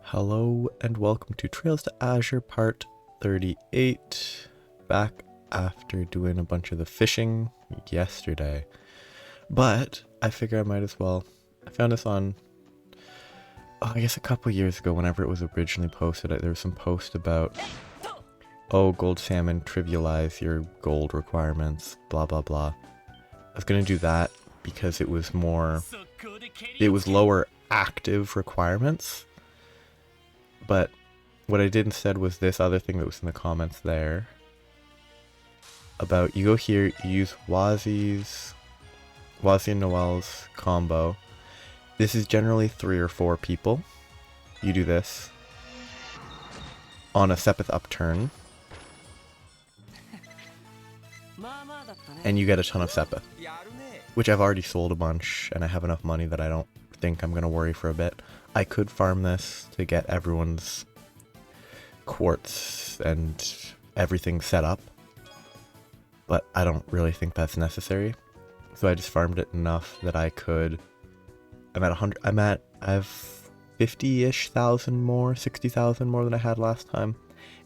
Hello and welcome to Trails to Azure part 38. Back after doing a bunch of the fishing yesterday. But I figure I might as well. I found this on, I guess a couple years ago whenever it was originally posted. There was some post about, oh, gold salmon, trivialize your gold requirements, blah blah blah. I was going to do that because it was lower active requirements. But what I did instead was this other thing that was in the comments there. About, you go here, you use Wazzy and Noel's combo. This is generally 3 or 4 people. You do this on a Sepith upturn. And you get a ton of Sepith. Which I've already sold a bunch, and I have enough money that I don't think I'm going to worry for a bit. I could farm this to get everyone's quartz and everything set up, but I don't really think that's necessary. So I just farmed it enough that I could. I have 50-ish thousand more, 60,000 more than I had last time,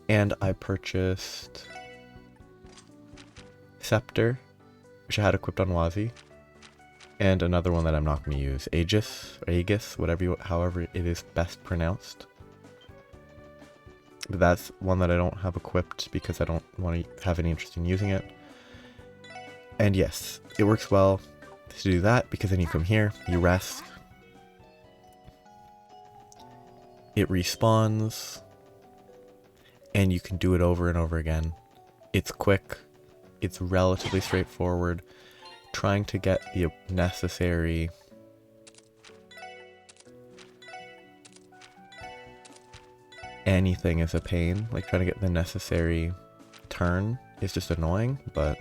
and I purchased Scepter, which I had equipped on Wazzy. And another one that I'm not going to use, Aegis, however it is best pronounced. But that's one that I don't have equipped because I don't want to have any interest in using it. And yes, it works well to do that because then you come here, you rest. It respawns, and you can do it over and over again. It's quick, it's relatively straightforward. Trying to get the necessary anything is a pain. Like trying to get the necessary turn is just annoying, but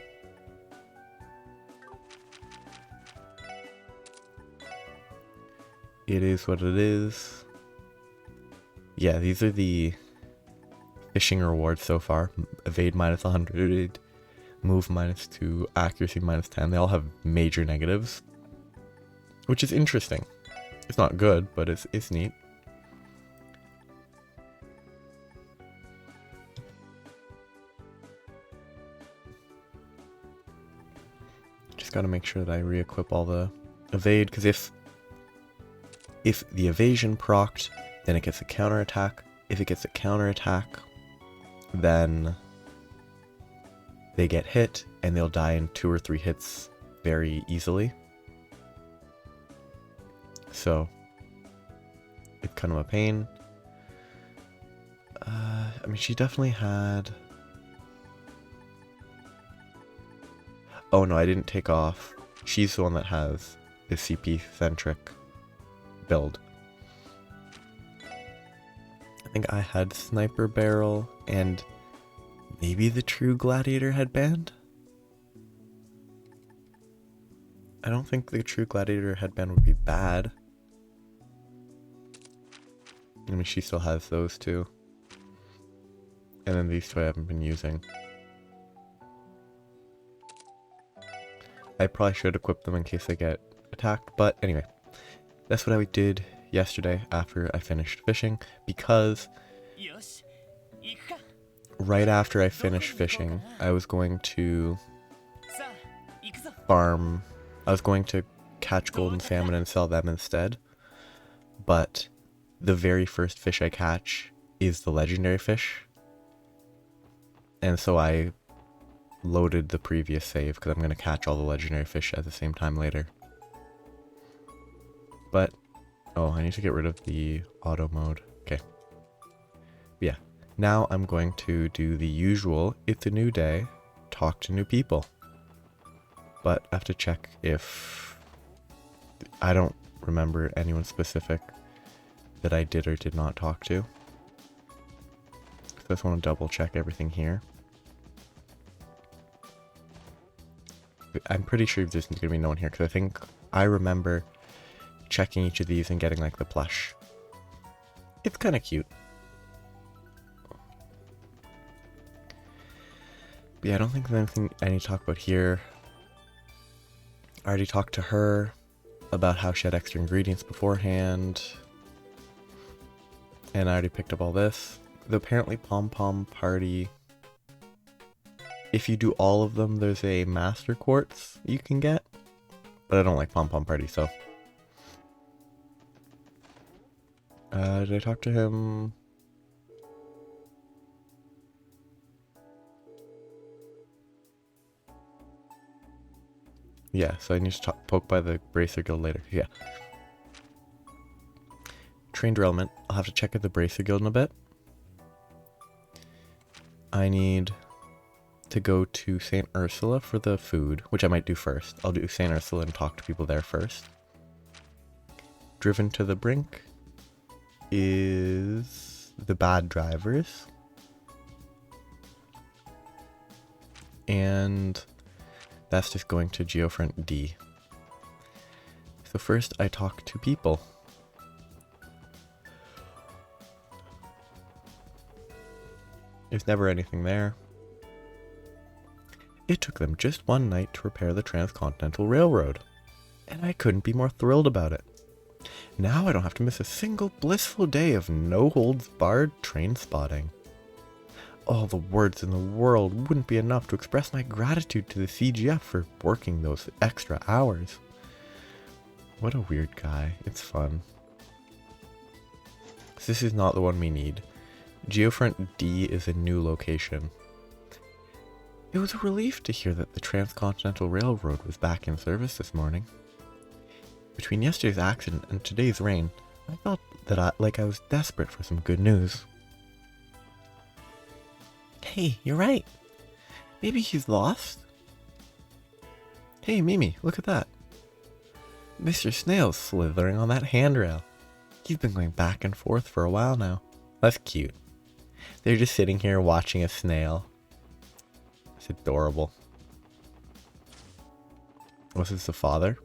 it is what it is. Yeah, these are the fishing rewards so far. Evade minus 100. Move -2, accuracy -10. They all have major negatives, which is interesting. It's not good, but it's neat. Just gotta make sure that I re-equip all the evade, because if the evasion procced, then it gets a counterattack. If it gets a counterattack, then they get hit, and they'll die in 2 or 3 hits very easily. So, it's kind of a pain. I mean, she definitely had... Oh no, I didn't take off. She's the one that has the CP-centric build. I think I had Sniper Barrel and maybe the True Gladiator headband? I don't think the True Gladiator headband would be bad. I mean, she still has those two. And then these two I haven't been using. I probably should equip them in case they get attacked, but anyway. That's what I did yesterday after I finished fishing, because right after I finished fishing, I was going to farm. I was going to catch golden salmon and sell them instead. But the very first fish I catch is the legendary fish. And so I loaded the previous save because I'm going to catch all the legendary fish at the same time later. But, oh, I need to get rid of the auto mode. Okay. Yeah. Now I'm going to do the usual, it's a new day, talk to new people. But I have to check if... I don't remember anyone specific that I did or did not talk to. So I just want to double check everything here. I'm pretty sure there's going to be no one here, because I think I remember checking each of these and getting like the plush. It's kind of cute. But yeah, I don't think there's anything I need to talk about here. I already talked to her about how she had extra ingredients beforehand. And I already picked up all this. Apparently Pom Pom Party, if you do all of them, there's a Master Quartz you can get. But I don't like Pom Pom Party, so. Did I talk to him? Yeah, so I need to poke by the Bracer Guild later. Yeah. Train derailment. I'll have to check at the Bracer Guild in a bit. I need to go to St. Ursula for the food, which I might do first. I'll do St. Ursula and talk to people there first. Driven to the Brink is the bad drivers. And that's just going to Geofront D. So first I talk to people. There's never anything there. It took them just one night to repair the Transcontinental Railroad, and I couldn't be more thrilled about it. Now I don't have to miss a single blissful day of no-holds-barred train spotting. All the words in the world wouldn't be enough to express my gratitude to the CGF for working those extra hours. What a weird guy. It's fun. This is not the one we need. Geofront D is a new location. It was a relief to hear that the Transcontinental Railroad was back in service this morning. Between yesterday's accident and today's rain, I felt that I was desperate for some good news. Hey, you're right. Maybe he's lost? Hey, Mimi, look at that. Mr. Snail's slithering on that handrail. He's been going back and forth for a while now. That's cute. They're just sitting here watching a snail. It's adorable. Was this the father?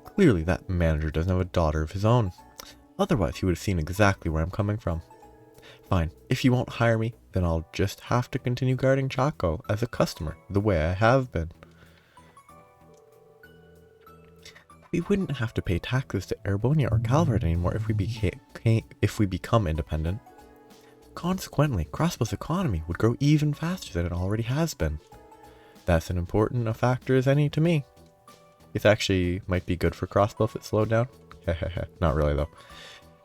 Clearly that manager doesn't have a daughter of his own. Otherwise he would have seen exactly where I'm coming from. Fine, if you won't hire me, then I'll just have to continue guarding Chaco as a customer, the way I have been. We wouldn't have to pay taxes to Erebonia or Calvert anymore if we become independent. Consequently, Crossbow's economy would grow even faster than it already has been. That's an important a factor as any to me. It actually might be good for Crossbow if it slowed down. Not really though.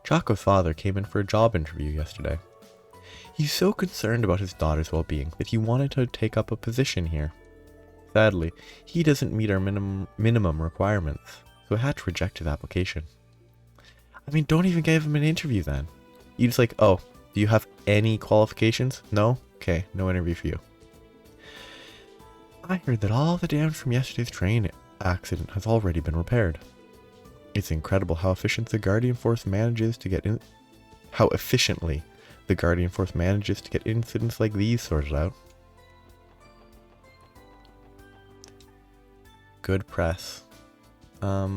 Chaco's father came in for a job interview yesterday. He's so concerned about his daughter's well-being that he wanted to take up a position here. Sadly, he doesn't meet our minimum requirements, so I had to reject his application. I mean, don't even give him an interview then. You just like, oh, do you have any qualifications? No? Okay, no interview for you. I heard that all the damage from yesterday's train accident has already been repaired. It's incredible how efficiently the Guardian Force manages to get incidents like these sorted out. Good press. Yeah,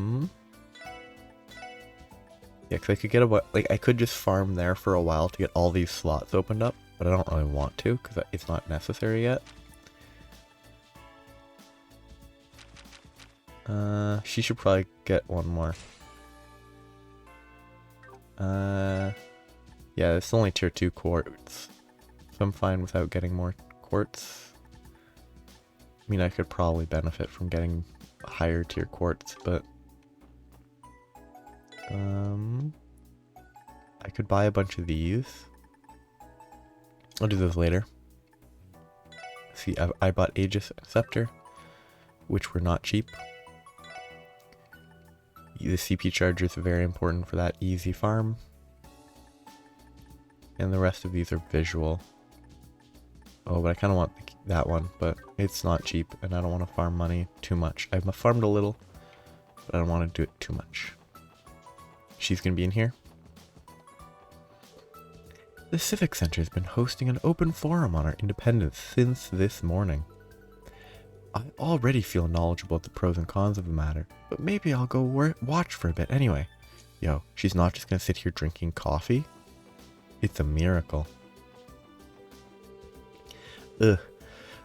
because I could get I could just farm there for a while to get all these slots opened up, but I don't really want to because it's not necessary yet. She should probably get one more. Yeah, it's only tier 2 quartz, so I'm fine without getting more quartz. I mean, I could probably benefit from getting higher tier quartz, but I could buy a bunch of these. I'll do those later. See, I bought Aegis and Scepter, which were not cheap. The CP chargers are very important for that easy farm. And the rest of these are visual. Oh, but I kind of want that one, but it's not cheap, and I don't want to farm money too much. I've farmed a little, but I don't want to do it too much. She's going to be in here. The Civic Center has been hosting an open forum on our independence since this morning. I already feel knowledgeable about the pros and cons of the matter, but maybe I'll go watch for a bit anyway. Yo, she's not just going to sit here drinking coffee? It's a miracle. Ugh,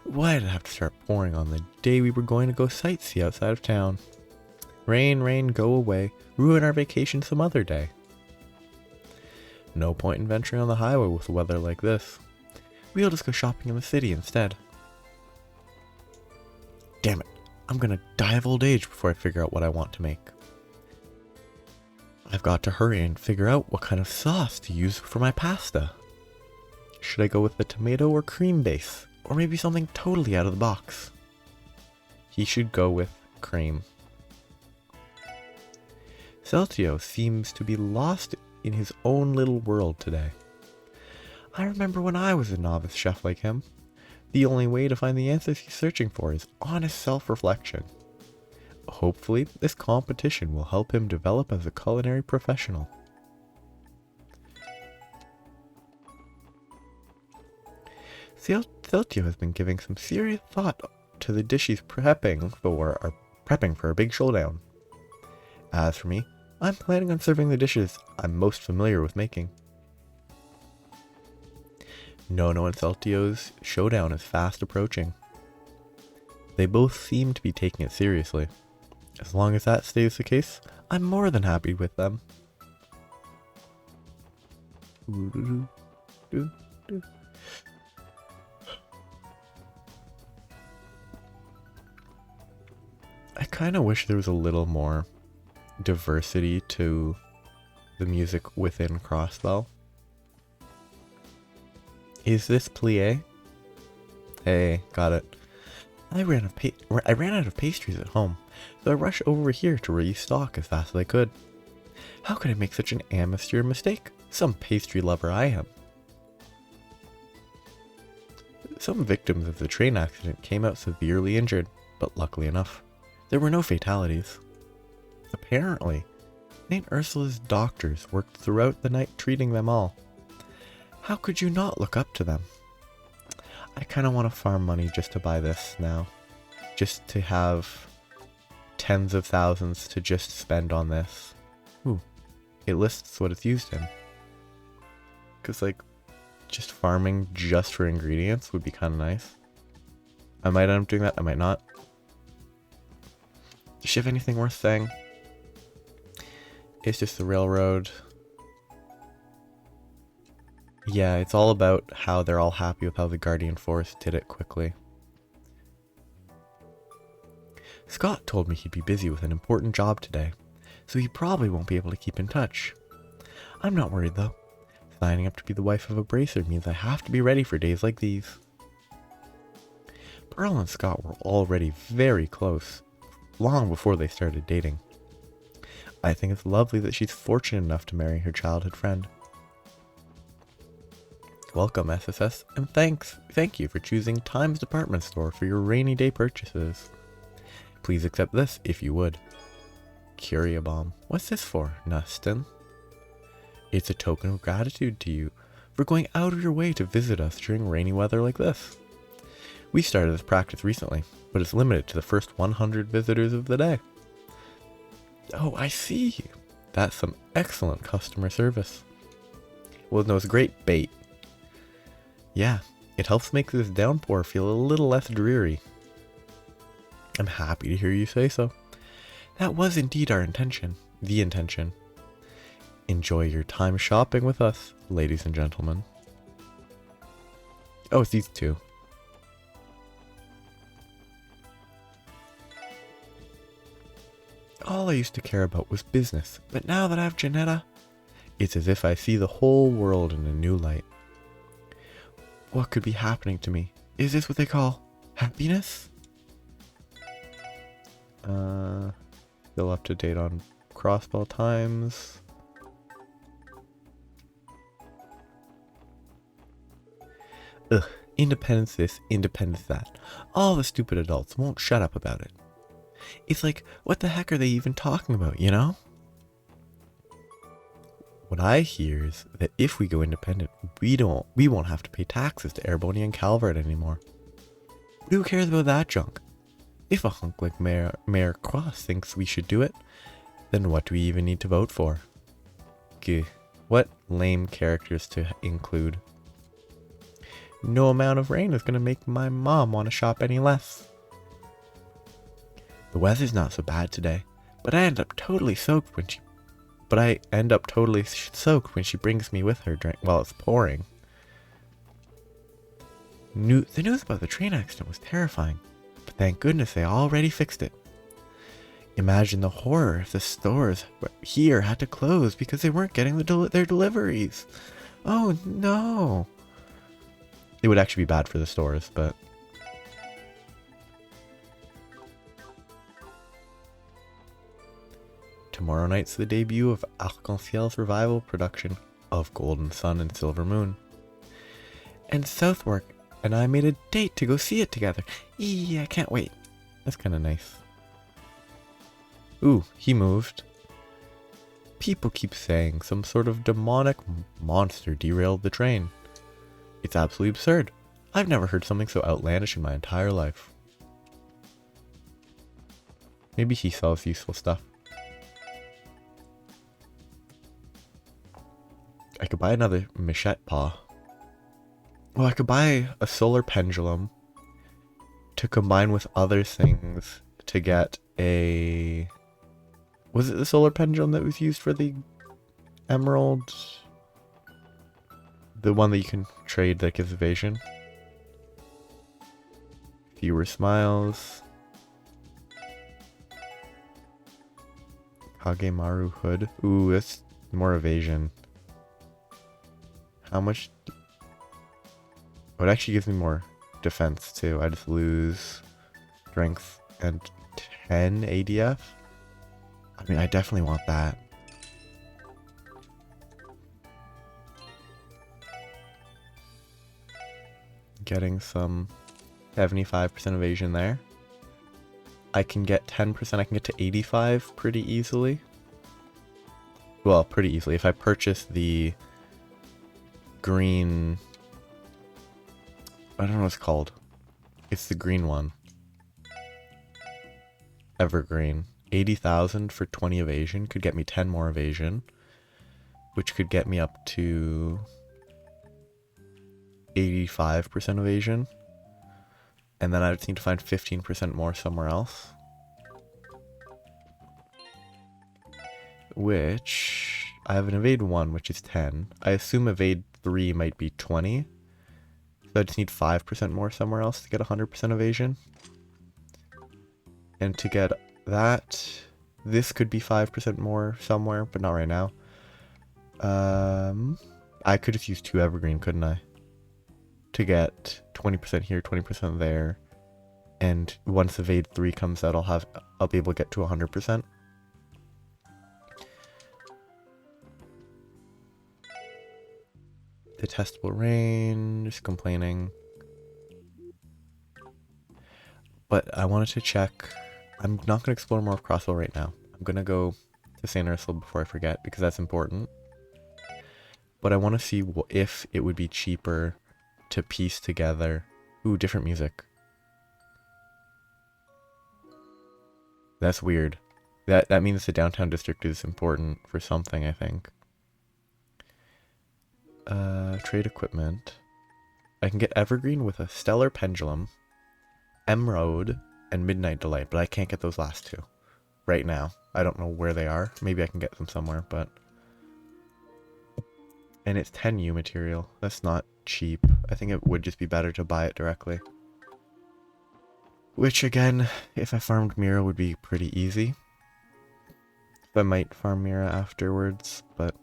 why did it have to start pouring on the day we were going to go sightsee outside of town? Rain, rain, go away. Ruin our vacation some other day. No point in venturing on the highway with weather like this. We'll just go shopping in the city instead. Damn it, I'm gonna die of old age before I figure out what I want to make. I've got to hurry and figure out what kind of sauce to use for my pasta. Should I go with the tomato or cream base? Or maybe something totally out of the box? He should go with cream. Celtio seems to be lost in his own little world today. I remember when I was a novice chef like him. The only way to find the answers he's searching for is honest self-reflection. Hopefully, this competition will help him develop as a culinary professional. Celtio has been giving some serious thought to the dish he's prepping for a big showdown. As for me, I'm planning on serving the dishes I'm most familiar with making. Nono and Celtio's showdown is fast approaching. They both seem to be taking it seriously. As long as that stays the case, I'm more than happy with them. I kind of wish there was a little more diversity to the music within Crossbell. Is this plie? Hey, got it. I ran out of pastries at home, so I rushed over here to restock as fast as I could. How could I make such an amateur mistake? Some pastry lover I am. Some victims of the train accident came out severely injured, but luckily enough, there were no fatalities. Apparently, St. Ursula's doctors worked throughout the night treating them all. How could you not look up to them? I kind of want to farm money just to buy this now. Just to have tens of thousands to just spend on this. Ooh, it lists what it's used in. Because, like, just farming just for ingredients would be kind of nice. I might end up doing that, I might not. Does she have anything worth saying? It's just the railroad. Yeah, it's all about how they're all happy with how the Guardian Force did it quickly. Scott told me he'd be busy with an important job today, so he probably won't be able to keep in touch. I'm not worried though. Signing up to be the wife of a bracer means I have to be ready for days like these. Pearl and Scott were already very close, long before they started dating. I think it's lovely that she's fortunate enough to marry her childhood friend. Welcome, SSS, and thank you for choosing Times Department Store for your rainy day purchases. Please accept this if you would. Curia Bomb. What's this for, Nustin? It's a token of gratitude to you for going out of your way to visit us during rainy weather like this. We started this practice recently, but it's limited to the first 100 visitors of the day. Oh, I see. That's some excellent customer service. Well, no, it's great bait. Yeah, it helps make this downpour feel a little less dreary. I'm happy to hear you say so. That was indeed our intention. The intention. Enjoy your time shopping with us, ladies and gentlemen. Oh, it's these two. All I used to care about was business, but now that I have Janetta, it's as if I see the whole world in a new light. What could be happening to me? Is this what they call happiness? Still up to date on Crossbell times. Ugh, independence this, independence that. All the stupid adults won't shut up about it. It's like, what the heck are they even talking about, you know? What I hear is that if we go independent, we won't have to pay taxes to Airbony and Calvert anymore. But who cares about that junk? If a hunk like Mayor Cross thinks we should do it, then what do we even need to vote for? Gah, what lame characters to include. No amount of rain is going to make my mom want to shop any less. The weather's not so bad today, but I ended up totally soaked when she but I end up totally soaked when she brings me with her drink while it's pouring. The news about the train accident was terrifying, but thank goodness they already fixed it. Imagine the horror if the stores here had to close because they weren't getting their deliveries. Oh no. It would actually be bad for the stores, but... Tomorrow night's the debut of Arc-en-Ciel's revival production of Golden Sun and Silver Moon. And Southwark and I made a date to go see it together. I can't wait. That's kind of nice. Ooh, he moved. People keep saying some sort of demonic monster derailed the train. It's absolutely absurd. I've never heard something so outlandish in my entire life. Maybe he sells useful stuff. I could buy another machete paw. Well, I could buy a solar pendulum to combine with other things to get a... Was it the solar pendulum that was used for the emerald? The one that you can trade that gives evasion? Fewer smiles. Kagemaru hood. Ooh, that's more evasion. How much? Oh, it actually gives me more defense too. I just lose strength and 10 ADF. I mean, I definitely want that. Getting some 75% evasion there. I can get 10%, I can get to 85 pretty easily. Well, pretty easily. If I purchase the green... I don't know what it's called. It's the green one. Evergreen. 80,000 for 20 evasion could get me 10 more evasion, which could get me up to 85% evasion. And then I would need to find 15% more somewhere else. Which, I have an evade 1, which is 10. I assume evade 3 might be 20. So I just need 5% more somewhere else to get 100% evasion. And to get that, this could be 5% more somewhere, but not right now. I could just use 2 evergreen, couldn't I? To get 20% here, 20% there. And once evade 3 comes out, I'll be able to get to 100%. Detestable range, complaining. But I wanted to check. I'm not going to explore more of Crossbow right now. I'm going to go to St. Ursula before I forget, because that's important. But I want to see if it would be cheaper to piece together. Ooh, different music. That's weird. That means the downtown district is important for something, I think. Trade equipment. I can get Evergreen with a Stellar Pendulum, Emerald, and Midnight Delight, but I can't get those last two right now. I don't know where they are. Maybe I can get them somewhere, but... And it's 10U material. That's not cheap. I think it would just be better to buy it directly. Which, again, if I farmed Mira would be pretty easy. I might farm Mira afterwards, but...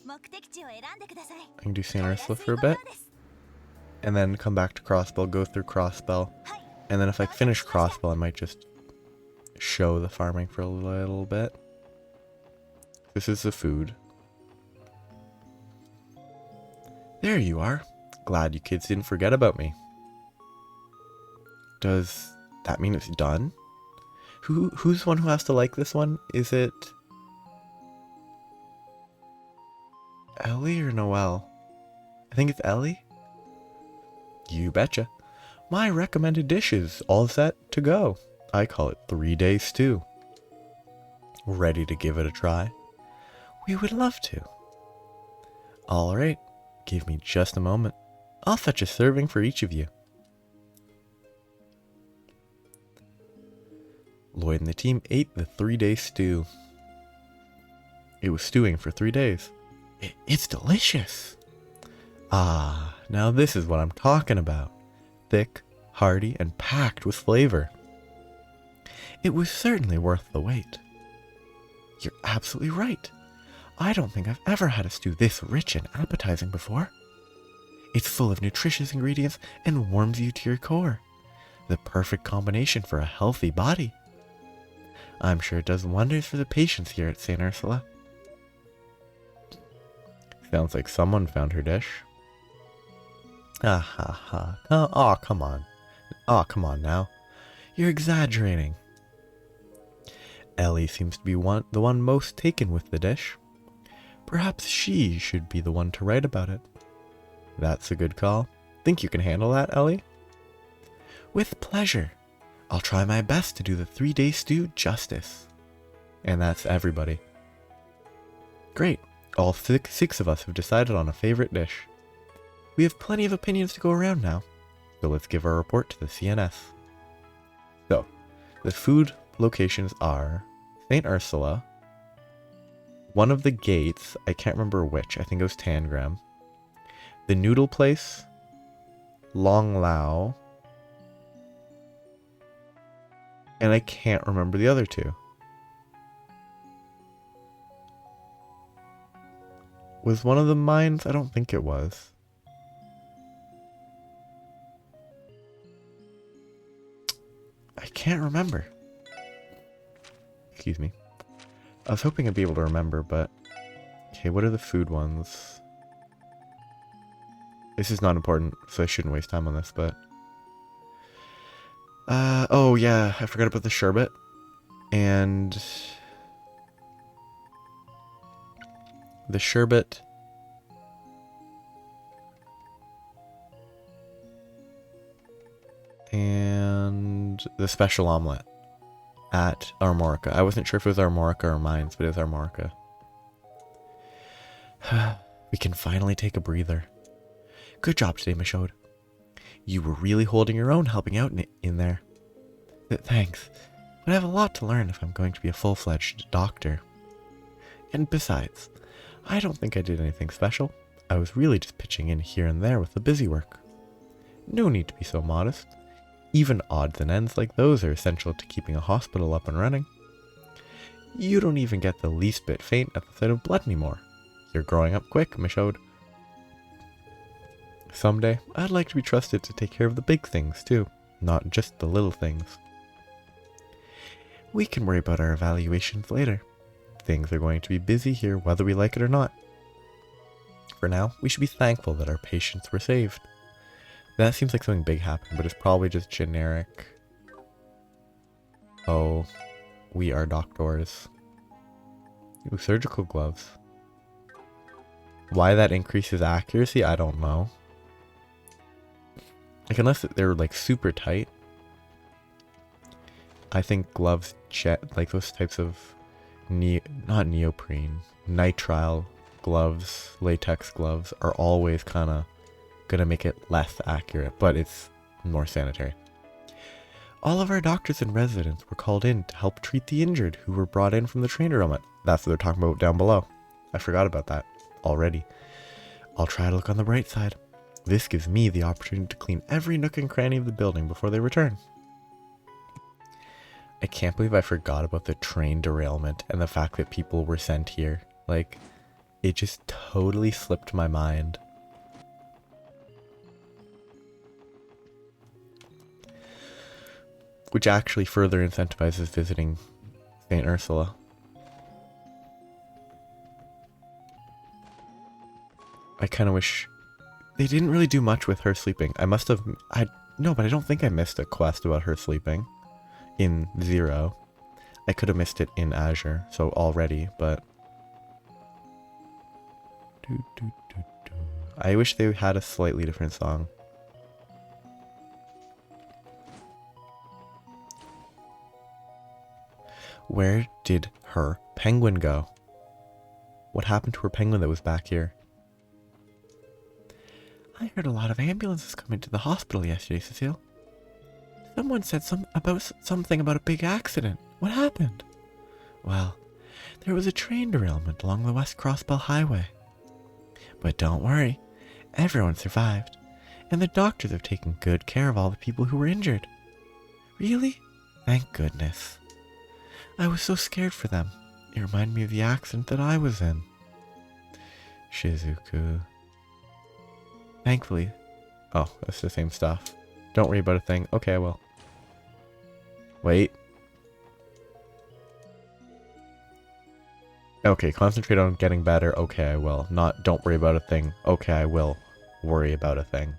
I can do St. Ursula for a bit. And then come back to Crossbell, go through Crossbell. And then if I finish Crossbell, I might just show the farming for a little bit. This is the food. There you are. Glad you kids didn't forget about me. Does that mean it's done? Who's the one who has to like this one? Is it Ellie or Noelle? I think it's Ellie. You betcha. My recommended dishes, all set to go. I call it 3-day stew. Ready to give it a try? We would love to. Alright, give me just a moment. I'll fetch a serving for each of you. Lloyd and the team ate the 3-day stew. It was stewing for 3 days. It's delicious. Ah, now this is what I'm talking about. Thick, hearty, and packed with flavor. It was certainly worth the wait. You're absolutely right. I don't think I've ever had a stew this rich and appetizing before. It's full of nutritious ingredients and warms you to your core. The perfect combination for a healthy body. I'm sure it does wonders for the patients here at St. Ursula. Sounds like someone found her dish. Ah ha ha. Oh, come on. Oh, come on now. You're exaggerating. Ellie seems to be the one most taken with the dish. Perhaps she should be the one to write about it. That's a good call. Think you can handle that, Ellie? With pleasure. I'll try my best to do the 3-day stew justice. And that's everybody. Great. All six of us have decided on a favorite dish. We have plenty of opinions to go around now, so let's give our report to the CNS. So, the food locations are St. Ursula, one of the gates, I can't remember which, I think it was Tangram, the noodle place, Long Lao, and I can't remember the other two. Was one of the mines? I don't think it was. I can't remember. Excuse me. I was hoping I'd be able to remember, but... Okay, what are the food ones? This is not important, so I shouldn't waste time on this, but... oh yeah, I forgot about the sherbet. And... the sherbet... and the special omelet at Armorica. I wasn't sure if it was Armorica or Mines, but it was Armorica. We can finally take a breather. Good job today, Michaud. You were really holding your own helping out in there. Thanks, but I have a lot to learn if I'm going to be a full-fledged doctor. And besides, I don't think I did anything special. I was really just pitching in here and there with the busy work. No need to be so modest. Even odds and ends like those are essential to keeping a hospital up and running. You don't even get the least bit faint at the sight of blood anymore. You're growing up quick, Michaud. Someday, I'd like to be trusted to take care of the big things too, not just the little things. We can worry about our evaluations later. Things are going to be busy here whether we like it or not. For now, we should be thankful that our patients were saved. That seems like something big happened, but it's probably just generic. Oh, we are doctors. Ooh, surgical gloves. Why that increases accuracy, I don't know. Like, unless they're like super tight. I think gloves, like those types of, not neoprene, nitrile gloves, latex gloves are always kind of gonna make it less accurate, but it's more sanitary. All of our doctors and residents were called in to help treat the injured who were brought in from the train derailment. That's what they're talking about down below. I forgot about that already. I'll try to look on the bright side. This gives me the opportunity to clean every nook and cranny of the building before they return. I can't believe I forgot about the train derailment and the fact that people were sent here. Like, it just totally slipped my mind. Which actually further incentivizes visiting St. Ursula. I kind of wish... They didn't really do much with her sleeping. No, but I don't think I missed a quest about her sleeping in 0. I could have missed it in Azure, so already, but... I wish they had a slightly different song. Where did her penguin go? What happened to her penguin that was back here? I heard a lot of ambulances come into the hospital yesterday, Cecile. Someone said something about a big accident. What happened? Well, there was a train derailment along the West Crossbell Highway. But don't worry, everyone survived, and the doctors have taken good care of all the people who were injured. Really? Thank goodness. I was so scared for them. It reminded me of the accident that I was in. Shizuku. Thankfully. Oh, that's the same stuff. Don't worry about a thing. Okay, I will. Wait. Okay, concentrate on getting better. Okay, I will. Not don't worry about a thing. Okay, I will worry about a thing.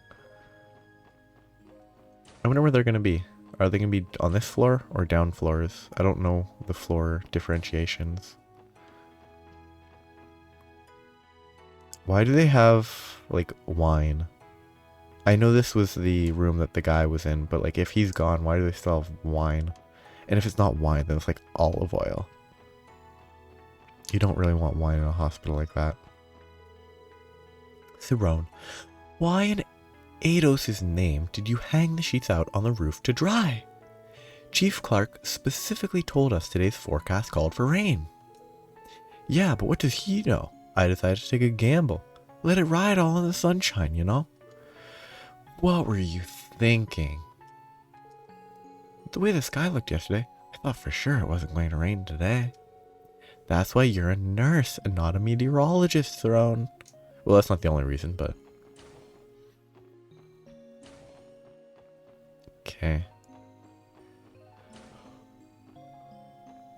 I wonder where they're going to be. Are they going to be on this floor or down floors? I don't know the floor differentiations. Why do they have, like, wine? I know this was the room that the guy was in, but, like, if he's gone, why do they still have wine? And if it's not wine, then it's, like, olive oil. You don't really want wine in a hospital like that. Tyrone, why in Ados's name did you hang the sheets out on the roof to dry? Chief Clark specifically told us today's forecast called for rain. Yeah, but what does he know? I decided to take a gamble. Let it ride all in the sunshine, you know? What were you thinking? The way the sky looked yesterday, I thought for sure it wasn't going to rain today. That's why you're a nurse and not a meteorologist, Throne. Well, that's not the only reason, but... Okay.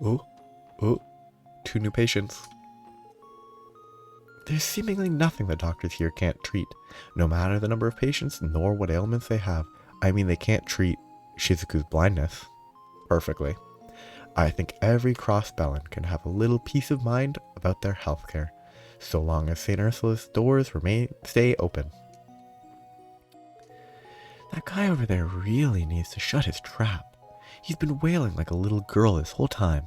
Oh, 2 new patients. There's seemingly nothing the doctors here can't treat, no matter the number of patients nor what ailments they have. I mean, they can't treat Shizuku's blindness perfectly. I think every crossbellin can have a little peace of mind about their healthcare, so long as St. Ursula's doors stay open. That guy over there really needs to shut his trap. He's been wailing like a little girl this whole time.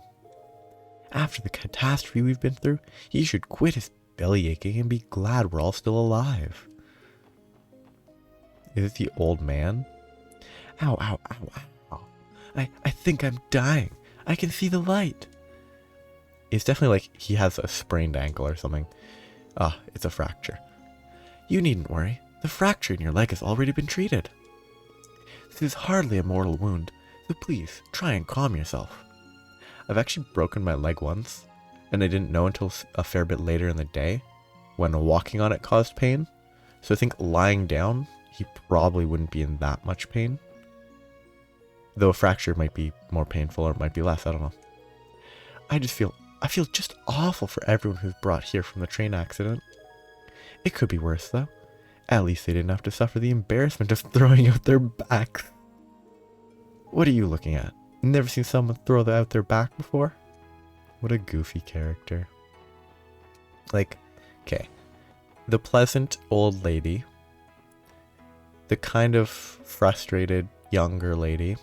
After the catastrophe we've been through, he should quit his belly aching and be glad we're all still alive. Is it the old man? Ow, ow, ow, ow. I think I'm dying. I can see the light. It's definitely like he has a sprained ankle or something. Ah, it's a fracture. You needn't worry. The fracture in your leg has already been treated. This is hardly a mortal wound, so please try and calm yourself. I've actually broken my leg once, and I didn't know until a fair bit later in the day when walking on it caused pain. So I think lying down, he probably wouldn't be in that much pain. Though a fracture might be more painful or it might be less, I don't know. I feel just awful for everyone who's brought here from the train accident. It could be worse though. At least they didn't have to suffer the embarrassment of throwing out their backs. What are you looking at? Never seen someone throw out their back before? What a goofy character. Like, okay. The pleasant old lady. The kind of frustrated younger lady.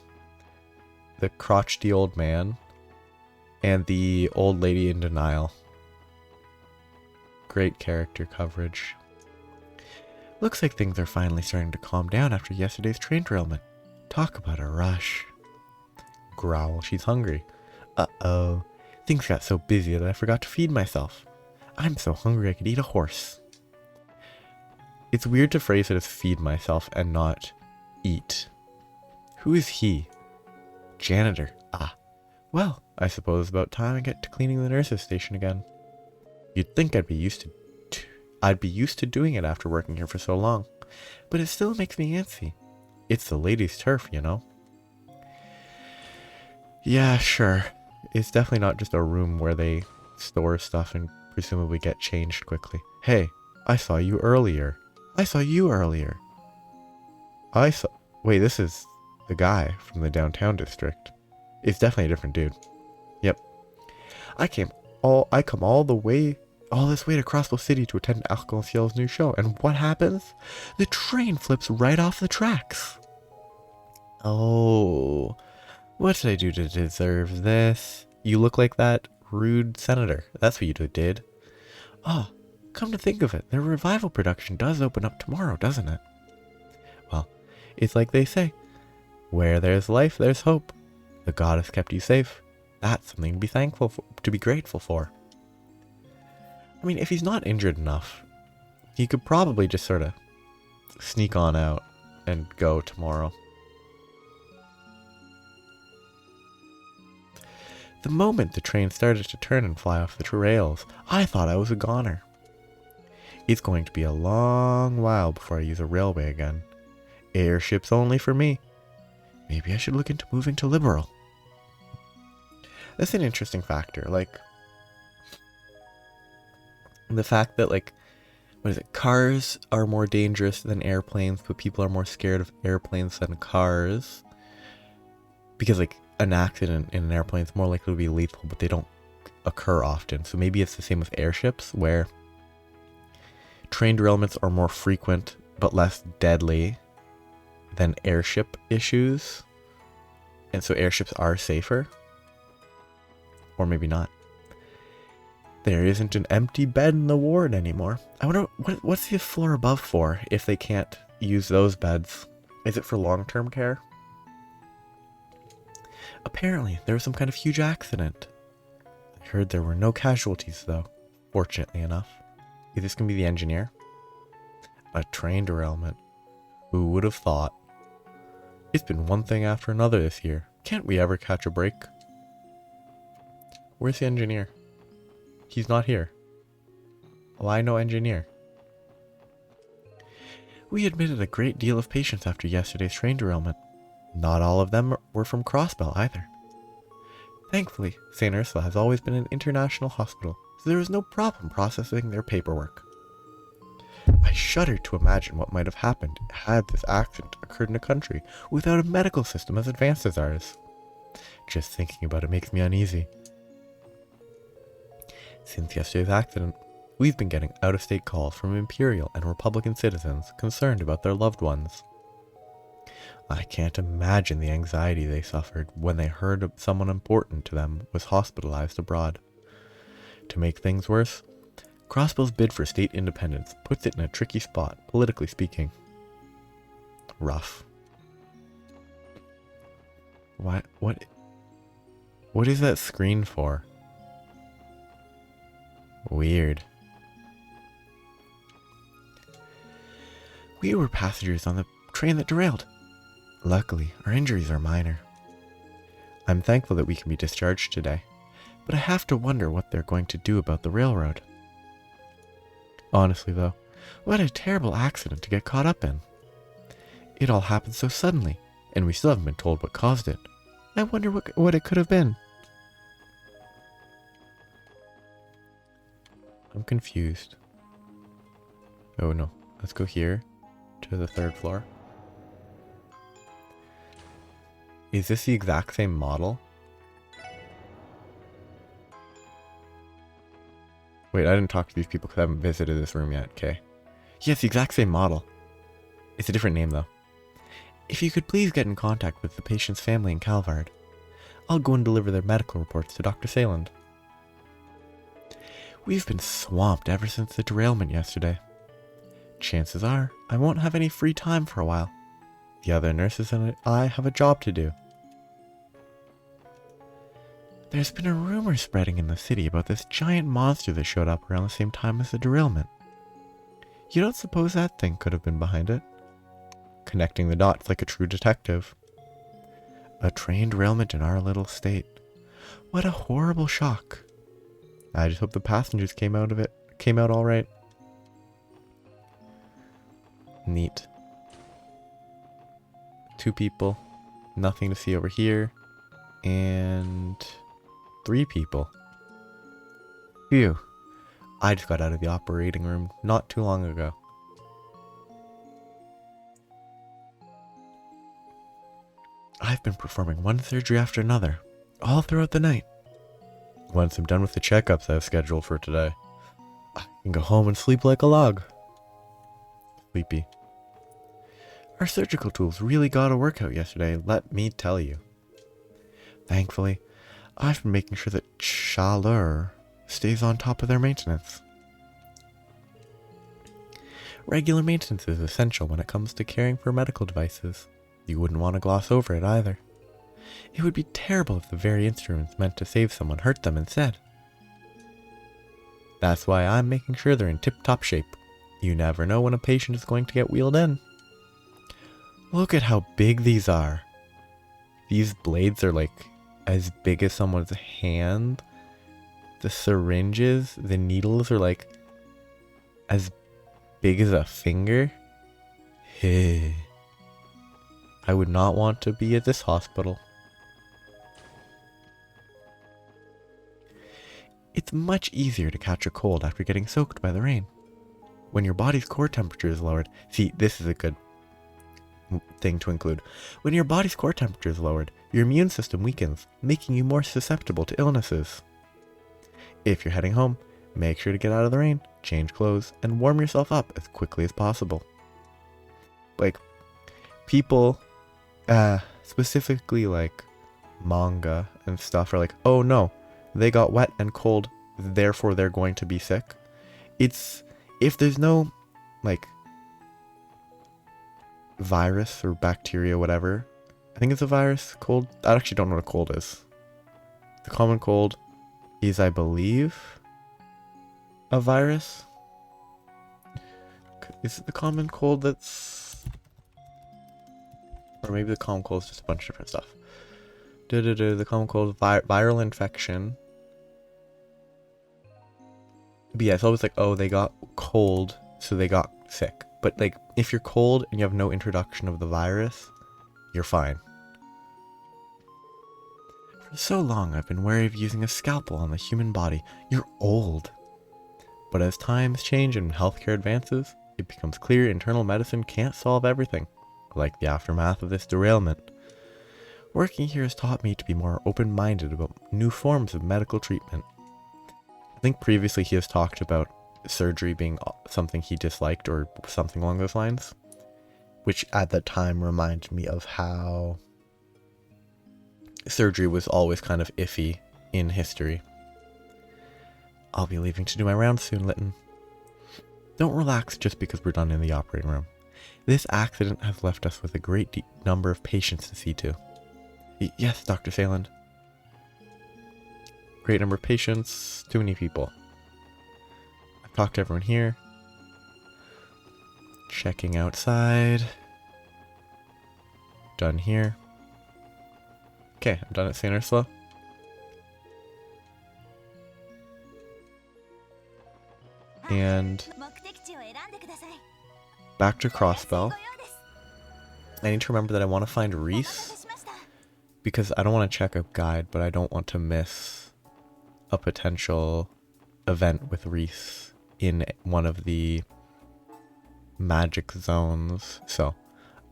The crotchety old man. And the old lady in denial. Great character coverage. Looks like things are finally starting to calm down after yesterday's train derailment. Talk about a rush. Growl, she's hungry. Uh-oh. Things got so busy that I forgot to feed myself. I'm so hungry I could eat a horse. It's weird to phrase it as feed myself and not eat. Who is he? Janitor. Ah. Well, I suppose it's about time I get to cleaning the nurse's station again. You'd think I'd be used to doing it after working here for so long, but it still makes me antsy. It's the ladies' turf, you know. Yeah, sure. It's definitely not just a room where they store stuff and presumably get changed quickly. Hey, I saw you earlier. I saw you earlier. Wait, this is the guy from the downtown district. It's definitely a different dude. Yep. I come all this way to Crossbow City to attend Arc-en-Ciel's new show, and what happens? The train flips right off the tracks. Oh, what did I do to deserve this? You look like that rude senator. That's what you did. Oh, come to think of it, their revival production does open up tomorrow, doesn't it? Well, it's like they say, where there's life, there's hope. The goddess kept you safe. That's something to be thankful for, to be grateful for. I mean, if he's not injured enough, he could probably just sort of sneak on out and go tomorrow. The moment the train started to turn and fly off the rails, I thought I was a goner. It's going to be a long while before I use a railway again. Airships only for me. Maybe I should look into moving to Liberal. That's an interesting factor, like the fact that, like, what is it, cars are more dangerous than airplanes, but people are more scared of airplanes than cars. Because, like, an accident in an airplane is more likely to be lethal, but they don't occur often. So maybe it's the same with airships, where train derailments are more frequent but less deadly than airship issues. And so airships are safer. Or maybe not. There isn't an empty bed in the ward anymore. I wonder, what's the floor above for if they can't use those beds? Is it for long-term care? Apparently, there was some kind of huge accident. I heard there were no casualties, though, fortunately enough. Is this going to be the engineer? A train derailment. Who would have thought? It's been one thing after another this year. Can't we ever catch a break? Where's the engineer? He's not here. Why no engineer? We admitted a great deal of patients after yesterday's train derailment. Not all of them were from Crossbell either. Thankfully, St. Ursula has always been an international hospital, so there was no problem processing their paperwork. I shudder to imagine what might have happened had this accident occurred in a country without a medical system as advanced as ours. Just thinking about it makes me uneasy. Since yesterday's accident, we've been getting out-of-state calls from Imperial and Republican citizens concerned about their loved ones. I can't imagine the anxiety they suffered when they heard someone important to them was hospitalized abroad. To make things worse, Crossbell's bid for state independence puts it in a tricky spot, politically speaking. Rough. What is that screen for? Weird. We were passengers on the train that derailed. Luckily, our injuries are minor. I'm thankful that we can be discharged today, but I have to wonder what they're going to do about the railroad. Honestly, though, what a terrible accident to get caught up in. It all happened so suddenly, and we still haven't been told what caused it. I wonder what it could have been. I'm confused. Oh no, let's go here to the 3rd floor. Is this the exact same model? Wait, I didn't talk to these people because I haven't visited this room yet, okay? Yeah, it's the exact same model. It's a different name though. If you could please get in contact with the patient's family in Calvard, I'll go and deliver their medical reports to Dr. Sayland. We've been swamped ever since the derailment yesterday. Chances are, I won't have any free time for a while. The other nurses and I have a job to do. There's been a rumor spreading in the city about this giant monster that showed up around the same time as the derailment. You don't suppose that thing could have been behind it? Connecting the dots like a true detective. A train derailment in our little state. What a horrible shock. I just hope the passengers came out all right. Neat. 2 people. Nothing to see over here. And 3 people. Phew. I just got out of the operating room not too long ago. I've been performing one surgery after another, all throughout the night. Once I'm done with the checkups I've scheduled for today, I can go home and sleep like a log. Sleepy. Our surgical tools really got a workout yesterday, let me tell you. Thankfully, I've been making sure that Chaleur stays on top of their maintenance. Regular maintenance is essential when it comes to caring for medical devices. You wouldn't want to gloss over it either. It would be terrible if the very instruments meant to save someone hurt them instead. That's why I'm making sure they're in tip-top shape. You never know when a patient is going to get wheeled in. Look at how big these are. These blades are like as big as someone's hand. The syringes, the needles are like as big as a finger. I would not want to be at this hospital. It's much easier to catch a cold after getting soaked by the rain. When your body's core temperature is lowered, see, this is a good thing to include. When your body's core temperature is lowered, your immune system weakens, making you more susceptible to illnesses. If you're heading home, make sure to get out of the rain, change clothes, and warm yourself up as quickly as possible. Like, people, specifically like manga and stuff are like, oh no, they got wet and cold, therefore they're going to be sick. It's, if there's no, like, virus or bacteria, whatever, I think it's a virus, cold, I actually don't know what a cold is. The common cold is, I believe, a virus. Is it the common cold that's, or maybe the common cold is just a bunch of different stuff. The common cold, viral infection. But yeah, it's always like, oh, they got cold, so they got sick. But like, if you're cold and you have no introduction of the virus, you're fine. For so long, I've been wary of using a scalpel on the human body. You're old. But as times change and healthcare advances, it becomes clear internal medicine can't solve everything, like the aftermath of this derailment. Working here has taught me to be more open-minded about new forms of medical treatment. I think previously he has talked about surgery being something he disliked or something along those lines, which at the time reminded me of how surgery was always kind of iffy in history. I'll be leaving to do my rounds soon, Lytton. Don't relax just because we're done in the operating room. This accident has left us with a great number of patients to see to. Yes, Dr. Sayland. Great number of patients, too many people. I've talked to everyone here. Checking outside. Done here. Okay, I'm done at St. Ursula. And back to Crossbell. I need to remember that I want to find Reese, because I don't want to check a guide, but I don't want to miss a potential event with Reese in one of the magic zones. So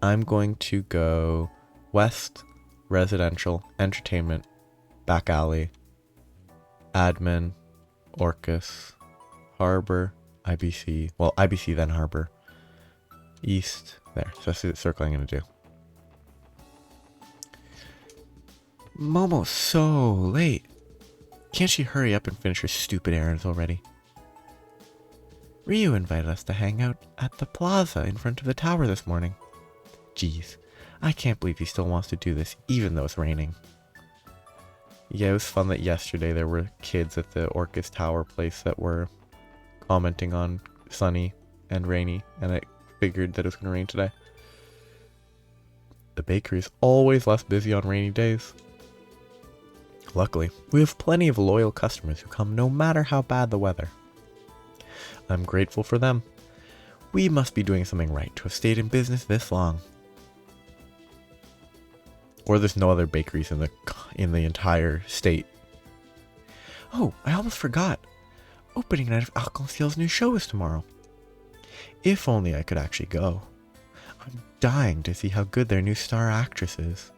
I'm going to go west, residential, entertainment, back alley, admin, Orcus, harbor, IBC, well, IBC then harbor, east, there. So that's the circle I'm going to do. Momo's so late. Can't she hurry up and finish her stupid errands already? Ryu invited us to hang out at the plaza in front of the tower this morning. Jeez, I can't believe he still wants to do this even though it's raining. Yeah, it was fun that yesterday there were kids at the Orcus Tower place that were commenting on sunny and rainy, and I figured that it was going to rain today. The bakery is always less busy on rainy days. Luckily, we have plenty of loyal customers who come no matter how bad the weather. I'm grateful for them. We must be doing something right to have stayed in business this long. Or there's no other bakeries in the entire state. Oh, I almost forgot. Opening night of Alconceal's new show is tomorrow. If only I could actually go. I'm dying to see how good their new star actress is.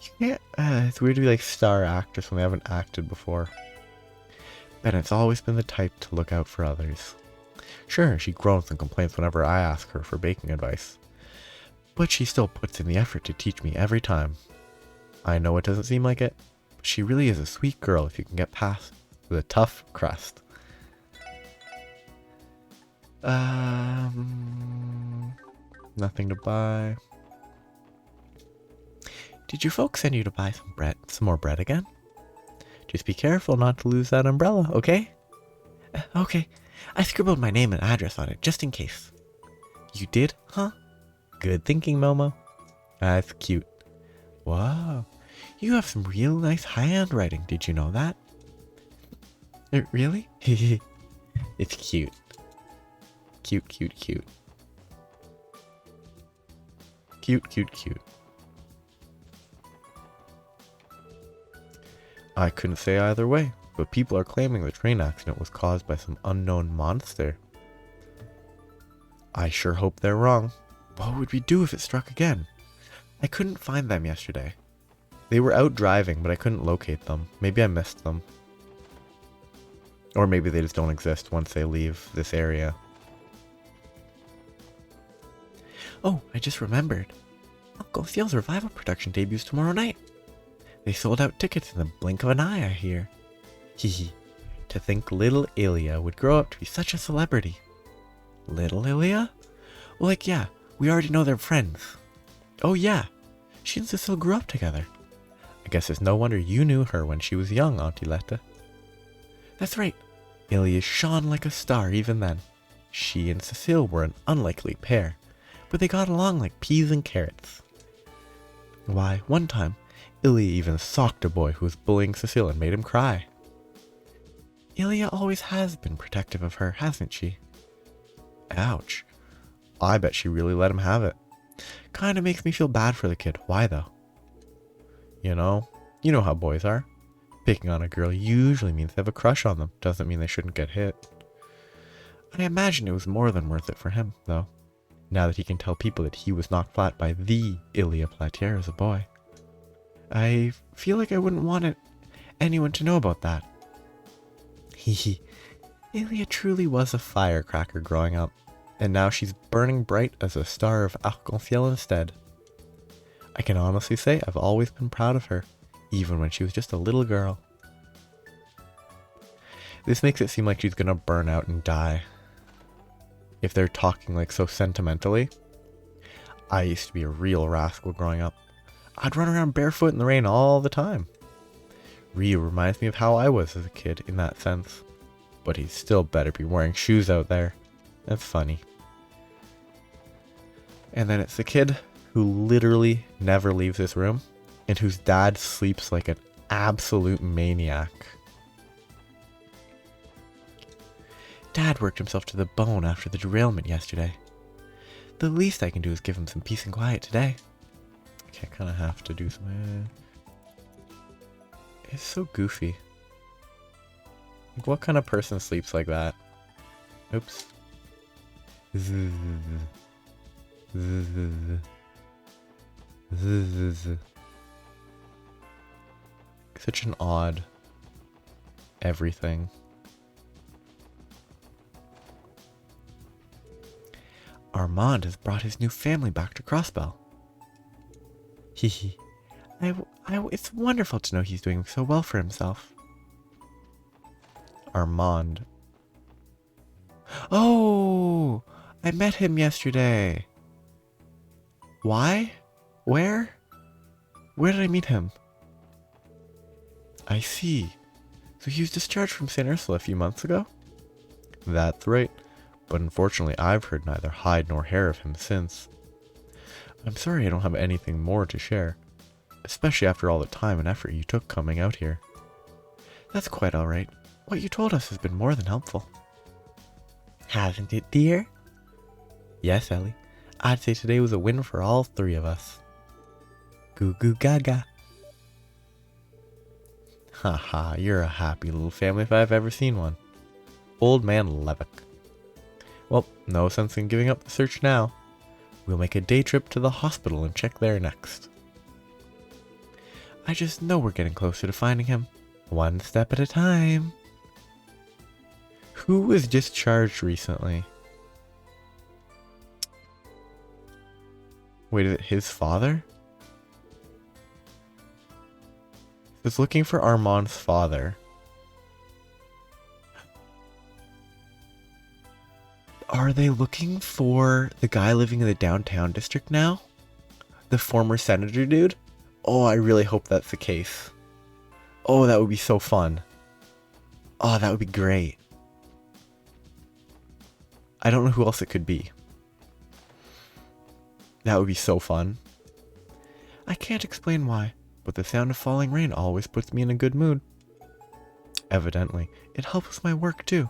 You can't, it's weird to be like star actress when they haven't acted before. Bennett's always been the type to look out for others. Sure, she groans and complains whenever I ask her for baking advice. But she still puts in the effort to teach me every time. I know it doesn't seem like it, but she really is a sweet girl if you can get past the tough crust. Nothing to buy. Did your folks send you to buy some more bread again? Just be careful not to lose that umbrella, okay? Okay. I scribbled my name and address on it, just in case. You did, huh? Good thinking, Momo. That's cute. Wow. You have some real nice handwriting, did you know that? Really? It's cute. Cute, cute, cute. Cute, cute, cute. I couldn't say either way, but people are claiming the train accident was caused by some unknown monster. I sure hope they're wrong. What would we do if it struck again? I couldn't find them yesterday. They were out driving, but I couldn't locate them. Maybe I missed them. Or maybe they just don't exist once they leave this area. Oh, I just remembered. Uncle Theo's revival production debuts tomorrow night. They sold out tickets in the blink of an eye, I hear. Hehe. To think little Ilya would grow up to be such a celebrity. Little Ilya? Well, like, yeah, we already know they're friends. Oh, yeah. She and Cecile grew up together. I guess it's no wonder you knew her when she was young, Auntie Letta. That's right. Ilya shone like a star even then. She and Cecile were an unlikely pair, but they got along like peas and carrots. Why, one time, Ilya even socked a boy who was bullying Cecile and made him cry. Ilya always has been protective of her, hasn't she? Ouch. I bet she really let him have it. Kinda makes me feel bad for the kid. Why though? You know how boys are. Picking on a girl usually means they have a crush on them. Doesn't mean they shouldn't get hit. I imagine it was more than worth it for him, though. Now that he can tell people that he was knocked flat by the Ilya Platier as a boy. I feel like I wouldn't want anyone to know about that. Hehe. Ilya truly was a firecracker growing up, and now she's burning bright as a star of Arc-en-Ciel instead. I can honestly say I've always been proud of her, even when she was just a little girl. This makes it seem like she's gonna burn out and die. If they're talking like so sentimentally. I used to be a real rascal growing up. I'd run around barefoot in the rain all the time. Ryu reminds me of how I was as a kid in that sense. But he'd still better be wearing shoes out there. That's funny. And then it's the kid who literally never leaves his room and whose dad sleeps like an absolute maniac. Dad worked himself to the bone after the derailment yesterday. The least I can do is give him some peace and quiet today. Okay, I kind of have to do some... It's so goofy. Like, what kind of person sleeps like that? Oops. Such an odd everything. Armand has brought his new family back to Crossbell. Hehe. It's wonderful to know he's doing so well for himself. Armand. Oh! I met him yesterday. Why? Where? Where did I meet him? I see. So he was discharged from St. Ursula a few months ago? That's right. But unfortunately I've heard neither hide nor hair of him since. I'm sorry I don't have anything more to share. Especially after all the time and effort you took coming out here. That's quite alright. What you told us has been more than helpful. Hasn't it, dear? Yes, Ellie. I'd say today was a win for all three of us. Goo goo gaga. Haha, you're a happy little family if I've ever seen one. Old Man Levick. Well, no sense in giving up the search now. We'll make a day trip to the hospital and check there next. I just know we're getting closer to finding him. One step at a time. Who was discharged recently? Wait, is it his father? He was looking for Armand's father. Are they looking for the guy living in the downtown district now? The former senator dude? Oh, I really hope that's the case. Oh, that would be so fun. Oh, that would be great. I don't know who else it could be. That would be so fun. I can't explain why, but the sound of falling rain always puts me in a good mood. Evidently, it helps with my work too.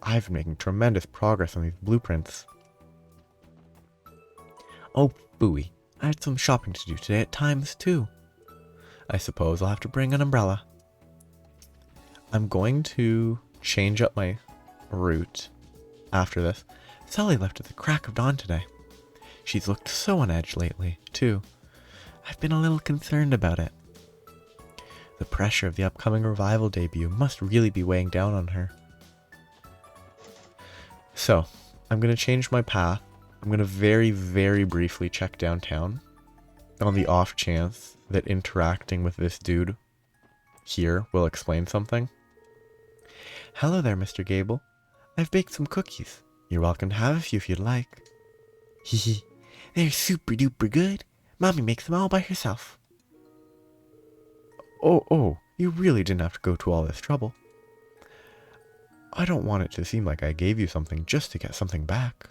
I've been making tremendous progress on these blueprints. Oh, booey. I had some shopping to do today at Times too. I suppose I'll have to bring an umbrella. I'm going to change up my route after this. Sally left at the crack of dawn today. She's looked so on edge lately, too. I've been a little concerned about it. The pressure of the upcoming revival debut must really be weighing down on her. So, I'm going to change my path. I'm going to very, very briefly check downtown on the off chance that interacting with this dude here will explain something. Hello there, Mr. Gable. I've baked some cookies. You're welcome to have a few if you'd like. Hehe, they're super duper good. Mommy makes them all by herself. Oh, you really didn't have to go to all this trouble. I don't want it to seem like I gave you something just to get something back.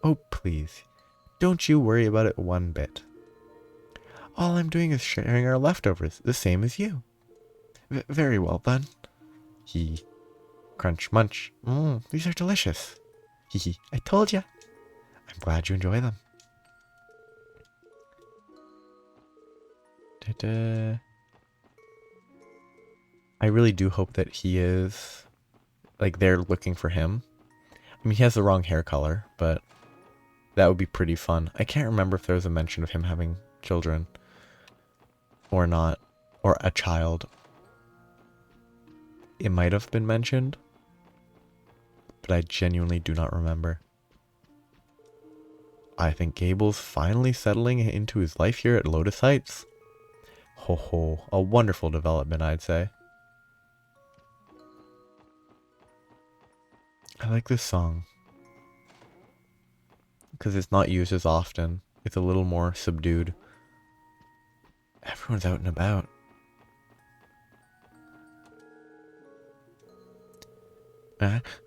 Oh, please. Don't you worry about it one bit. All I'm doing is sharing our leftovers, the same as you. Very well then. Crunch munch. These are delicious. I told ya. I'm glad you enjoy them. I really do hope that he is, like, they're looking for him. I mean, he has the wrong hair color, but that would be pretty fun. I can't remember if there was a mention of him having children or not, or a child. It might have been mentioned, but I genuinely do not remember. I think Gable's finally settling into his life here at Lotus Heights. Ho ho, a wonderful development, I'd say. I like this song because it's not used as often. It's a little more subdued. Everyone's out and about.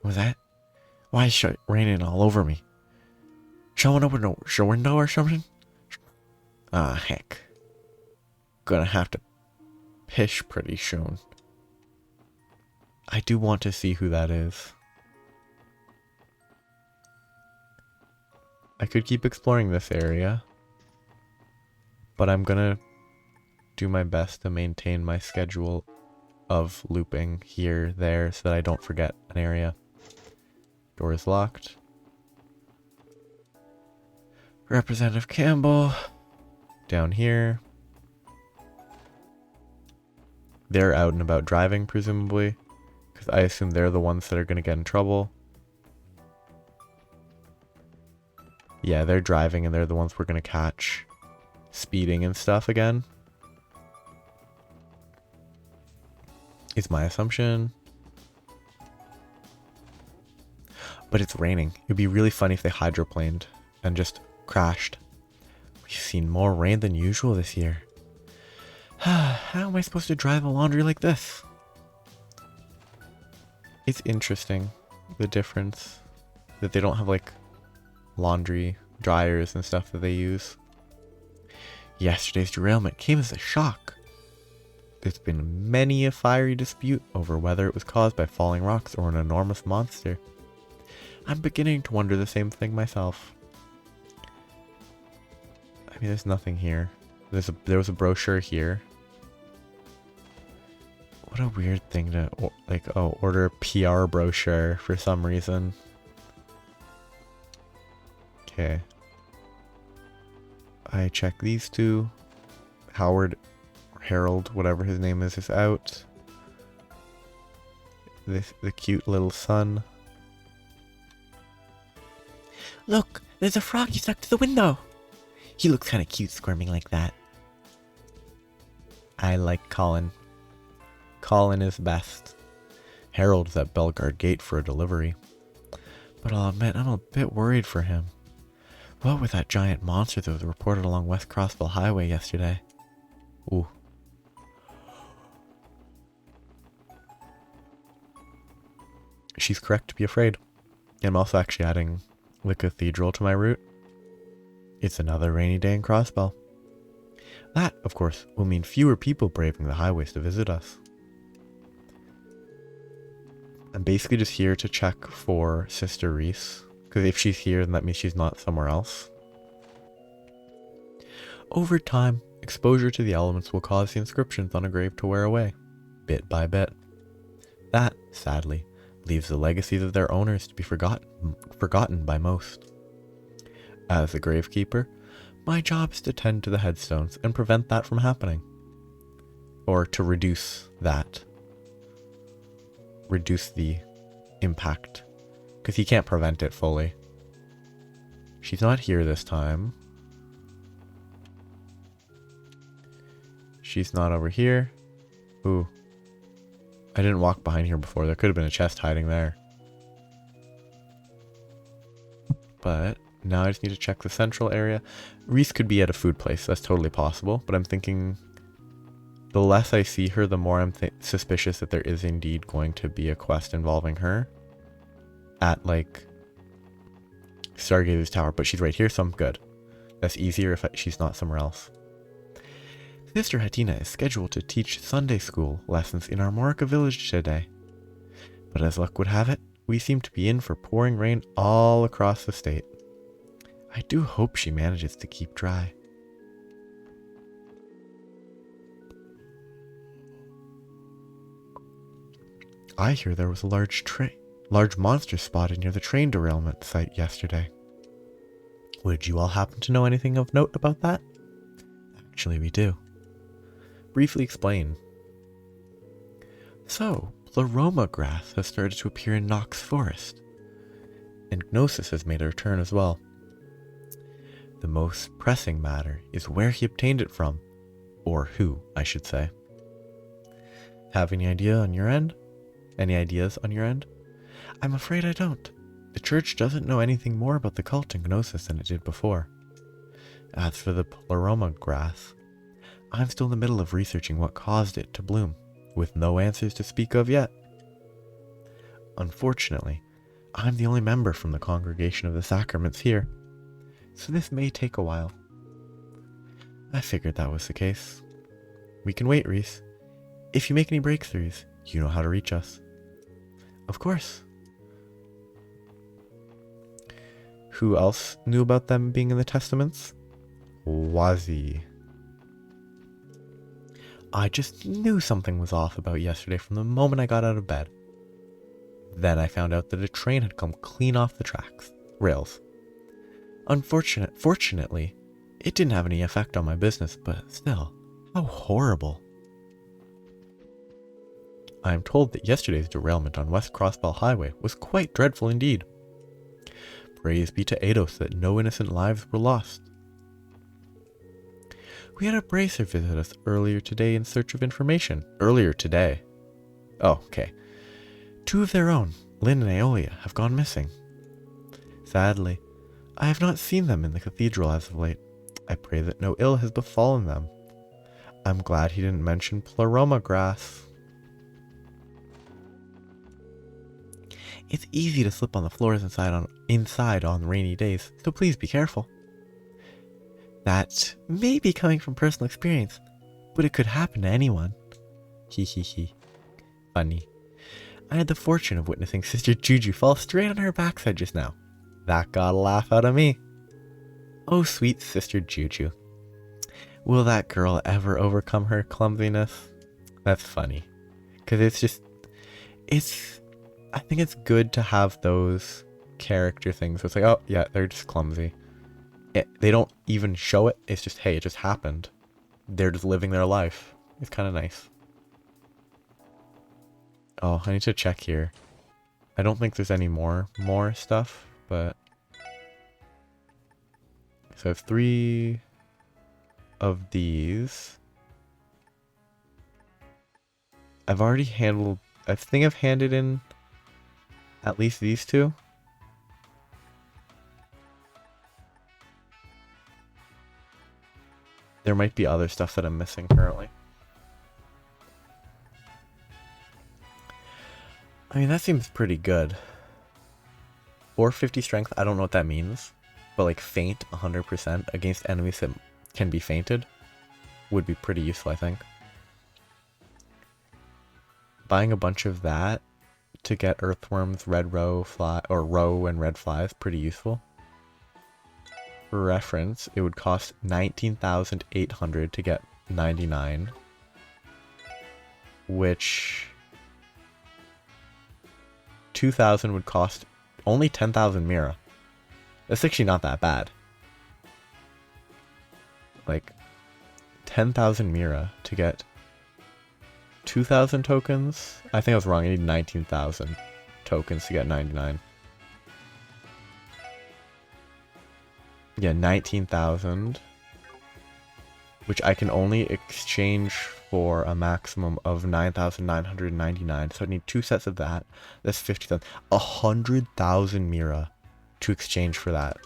Was that? Why is it raining all over me? Showing up with no window or something? Ah, heck. Gonna have to piss pretty soon. I do want to see who that is. I could keep exploring this area, but I'm gonna do my best to maintain my schedule of looping here, there, so that I don't forget an area. Door is locked. Representative Campbell. Down here. They're out and about driving, presumably, because I assume they're the ones that are going to get in trouble. Yeah, they're driving and they're the ones we're going to catch speeding and stuff again. Is my assumption. But it's raining. It'd be really funny if they hydroplaned and just crashed. We've seen more rain than usual this year. How am I supposed to drive a laundry like this? It's interesting, the difference. That they don't have, like, laundry dryers and stuff that they use. Yesterday's derailment came as a shock. There's been many a fiery dispute over whether it was caused by falling rocks or an enormous monster. I'm beginning to wonder the same thing myself. I mean, there's nothing here. There was a brochure here. What a weird thing to, order a PR brochure for some reason. Okay. I check these two. Howard, or Harold, whatever his name is out. The cute little son. Look, there's a froggy stuck to the window. He looks kind of cute squirming like that. I like Colin. Colin is best. Harold's at Belgard Gate for a delivery. But I'll admit, I'm a bit worried for him. What with that giant monster that was reported along West Crossville Highway yesterday? Ooh. She's correct to be afraid. I'm also actually adding the cathedral to my route. It's another rainy day in Crossbell. That, of course, will mean fewer people braving the highways to visit us. I'm basically just here to check for Sister Reese, because if she's here, then that means she's not somewhere else. Over time, exposure to the elements will cause the inscriptions on a grave to wear away, bit by bit. That, sadly, leaves the legacies of their owners to be forgotten by most. As a gravekeeper, my job is to tend to the headstones and prevent that from happening. Or to reduce that. Reduce the impact. Because he can't prevent it fully. She's not here this time. She's not over here. Ooh. I didn't walk behind here before. There could have been a chest hiding there. But now I just need to check the central area. Reese could be at a food place. That's totally possible. But I'm thinking the less I see her, the more I'm suspicious that there is indeed going to be a quest involving her at, like, Stargazer's Tower. But she's right here, so I'm good. That's easier if she's not somewhere else. Sister Hatina is scheduled to teach Sunday school lessons in our Morica village today. But as luck would have it, we seem to be in for pouring rain all across the state. I do hope she manages to keep dry. I hear there was a large monster spotted near the train derailment site yesterday. Would you all happen to know anything of note about that? Actually, we do. Briefly explain. So, Pleroma grass has started to appear in Nox Forest, and Gnosis has made a return as well. The most pressing matter is where he obtained it from, or who, I should say. Have any idea on your end? Any ideas on your end? I'm afraid I don't. The church doesn't know anything more about the cult in Gnosis than it did before. As for the Pleroma grass, I'm still in the middle of researching what caused it to bloom, with no answers to speak of yet. Unfortunately, I'm the only member from the Congregation of the Sacraments here, so this may take a while. I figured that was the case. We can wait, Reese. If you make any breakthroughs, you know how to reach us. Of course. Who else knew about them being in the Testaments? Wazi. I just knew something was off about yesterday from the moment I got out of bed. Then I found out that a train had come clean off the rails. Fortunately, it didn't have any effect on my business, but still, how horrible. I am told that yesterday's derailment on West Crossbell Highway was quite dreadful indeed. Praise be to Eidos that no innocent lives were lost. We had a bracer visit us earlier today in search of information. Earlier today? Oh, okay. Two of their own, Lynn and Aeolia, have gone missing. Sadly, I have not seen them in the cathedral as of late. I pray that no ill has befallen them. I'm glad he didn't mention Pleroma grass. It's easy to slip on the floors inside on rainy days, so please be careful. That may be coming from personal experience, but it could happen to anyone. Hee hee hee. Funny. I had the fortune of witnessing Sister Juju fall straight on her backside just now. That got a laugh out of me. Oh, sweet Sister Juju. Will that girl ever overcome her clumsiness? That's funny. Because I think it's good to have those character things. It's like, oh, yeah, they're just clumsy. They don't even show it. It's just, hey, it just happened. They're just living their life. It's kind of nice. Oh, I need to check here. I don't think there's any more stuff, but... So I have 3 of these. I've already handled... I think I've handed in at least these 2. There might be other stuff that I'm missing currently. I mean, that seems pretty good. 450 strength, I don't know what that means. But like feint 100% against enemies that can be feinted would be pretty useful, I think. Buying a bunch of that to get earthworms, red roe, fly, or roe and red flies, pretty useful. For reference, it would cost 19,800 to get 99, which 2,000 would cost only 10,000 mira. That's actually not that bad. Like 10,000 mira to get 2,000 tokens? I think I was wrong. I need 19,000 tokens to get 99. Yeah, 19,000. Which I can only exchange for a maximum of 9,999. So I need 2 sets of that. That's 50,000. 100,000 mira to exchange for that.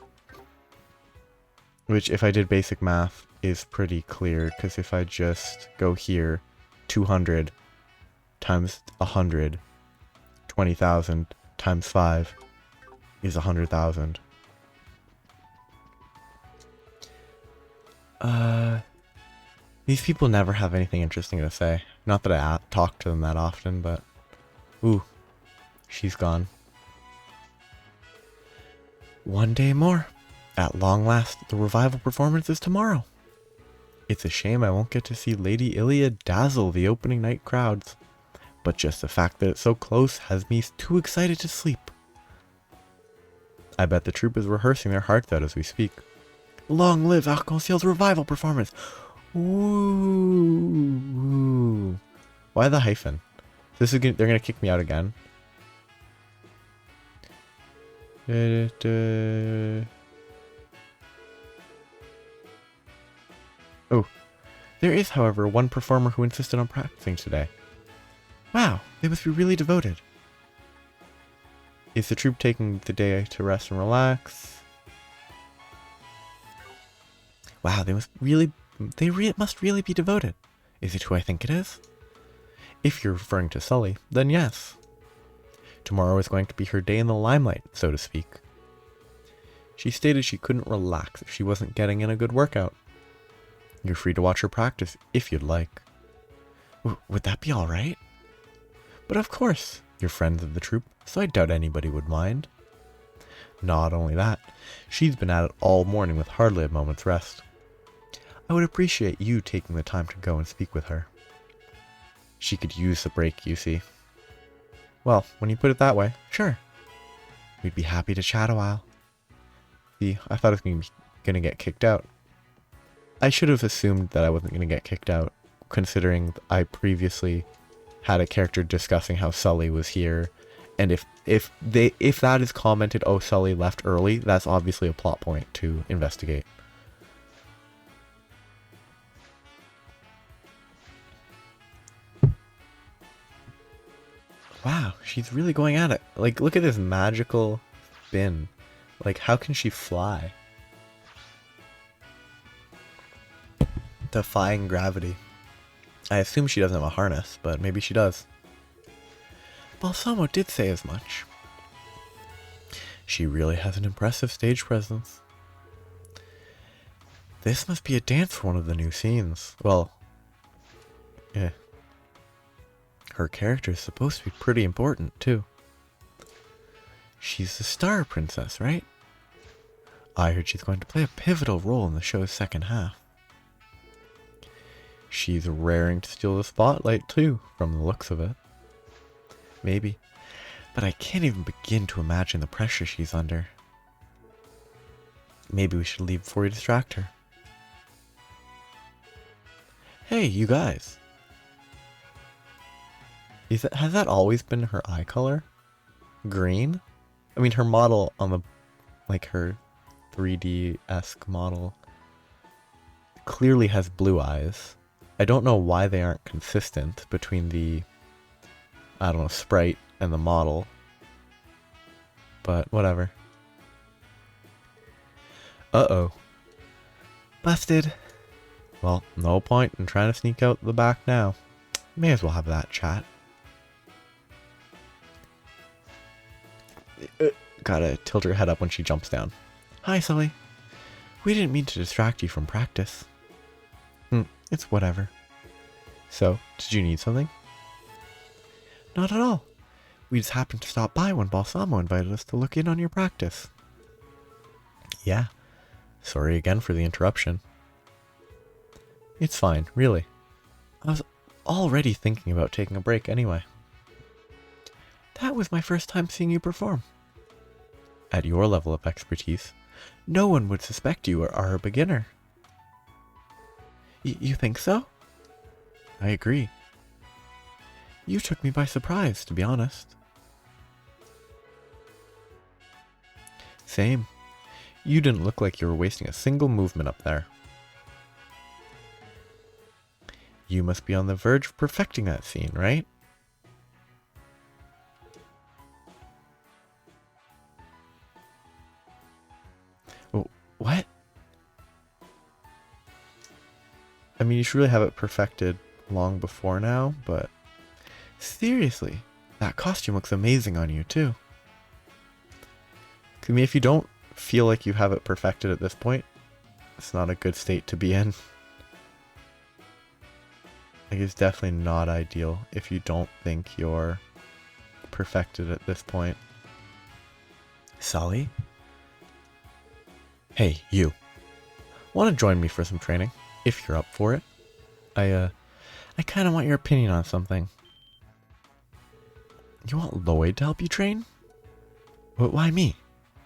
Which, if I did basic math, is pretty clear. Because if I just go here, 200 times 100, 20,000 times 5 is 100,000. These people never have anything interesting to say. Not that I talk to them that often, but... Ooh, she's gone. One day more. At long last, the revival performance is tomorrow. It's a shame I won't get to see Lady Ilia dazzle the opening night crowds. But just the fact that it's so close has me too excited to sleep. I bet the troupe is rehearsing their hearts out as we speak. Long live Arc-en-Ciel's revival performance! Ooh. Why the hyphen? They're gonna kick me out again. Oh. There is, however, one performer who insisted on practicing today. Wow, they must be really devoted. Is the troupe taking the day to rest and relax? Wow, they must really be devoted. Is it who I think it is? If you're referring to Sully, then yes. Tomorrow is going to be her day in the limelight, so to speak. She stated she couldn't relax if she wasn't getting in a good workout. You're free to watch her practice if you'd like. Would that be alright? But of course, you're friends of the troupe, so I doubt anybody would mind. Not only that, she's been at it all morning with hardly a moment's rest. I would appreciate you taking the time to go and speak with her. She could use the break, you see. Well, when you put it that way, sure. We'd be happy to chat a while. See, I thought I was gonna get kicked out. I should have assumed that I wasn't gonna get kicked out, considering I previously had a character discussing how Sully was here, and if that is commented, oh, Sully left early, that's obviously a plot point to investigate. Wow, she's really going at it. Like, look at this magical spin. Like, how can she fly? Defying gravity. I assume she doesn't have a harness, but maybe she does. Balsamo did say as much. She really has an impressive stage presence. This must be a dance for one of the new scenes. Well, yeah. Her character is supposed to be pretty important, too. She's the star princess, right? I heard she's going to play a pivotal role in the show's second half. She's raring to steal the spotlight, too, from the looks of it. Maybe. But I can't even begin to imagine the pressure she's under. Maybe we should leave before we distract her. Hey, you guys. Has that always been her eye color? Green? I mean, her model on the, like, her 3D-esque model clearly has blue eyes. I don't know why they aren't consistent between the, I don't know, sprite and the model. But whatever. Uh-oh. Busted. Well, no point in trying to sneak out the back now. May as well have that chat. Gotta tilt her head up when she jumps down. Hi, Sully. We didn't mean to distract you from practice. It's whatever. So, did you need something? Not at all. We just happened to stop by when Balsamo invited us to look in on your practice. Yeah. Sorry again for the interruption. It's fine, really. I was already thinking about taking a break anyway. That was my first time seeing you perform. At your level of expertise, no one would suspect you are a beginner. You think so? I agree. You took me by surprise, to be honest. Same. You didn't look like you were wasting a single movement up there. You must be on the verge of perfecting that scene, right? What? I mean, you should really have it perfected long before now, but seriously, that costume looks amazing on you too. I mean, if you don't feel like you have it perfected at this point, it's not a good state to be in. Like, it's definitely not ideal if you don't think you're perfected at this point. Sully? Hey, you. Want to join me for some training? If you're up for it. I kind of want your opinion on something. You want Lloyd to help you train? But why me?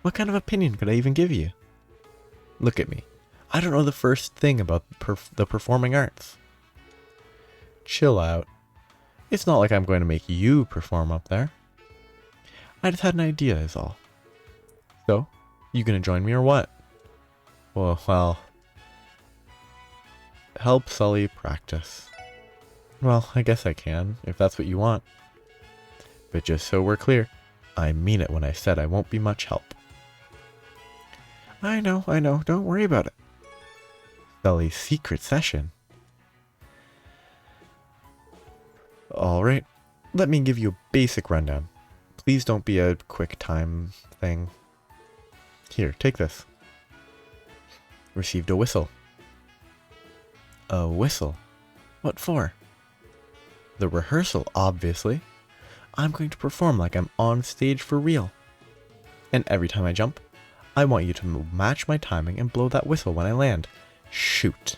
What kind of opinion could I even give you? Look at me. I don't know the first thing about the performing arts. Chill out. It's not like I'm going to make you perform up there. I just had an idea is all. So, you gonna join me or what? Well, help Sully practice. Well, I guess I can, if that's what you want. But just so we're clear, I mean it when I said I won't be much help. I know, don't worry about it. Sully's secret session. Alright, let me give you a basic rundown. Please don't be a quick time thing. Here, take this. Received a whistle. A whistle? What for? The rehearsal, obviously. I'm going to perform like I'm on stage for real. And every time I jump, I want you to match my timing and blow that whistle when I land. Shoot.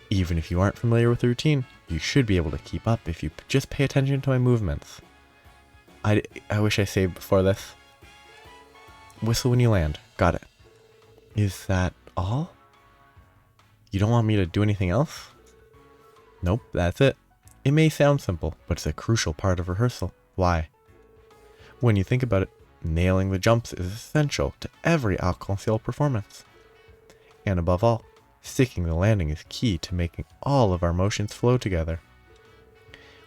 Even if you aren't familiar with the routine, you should be able to keep up if you just pay attention to my movements. I wish I saved before this. Whistle when you land. Got it. Is that all? You don't want me to do anything else? Nope, that's it. It may sound simple, but it's a crucial part of rehearsal. Why? When you think about it, nailing the jumps is essential to every arc-en-ciel performance. And above all, sticking the landing is key to making all of our motions flow together.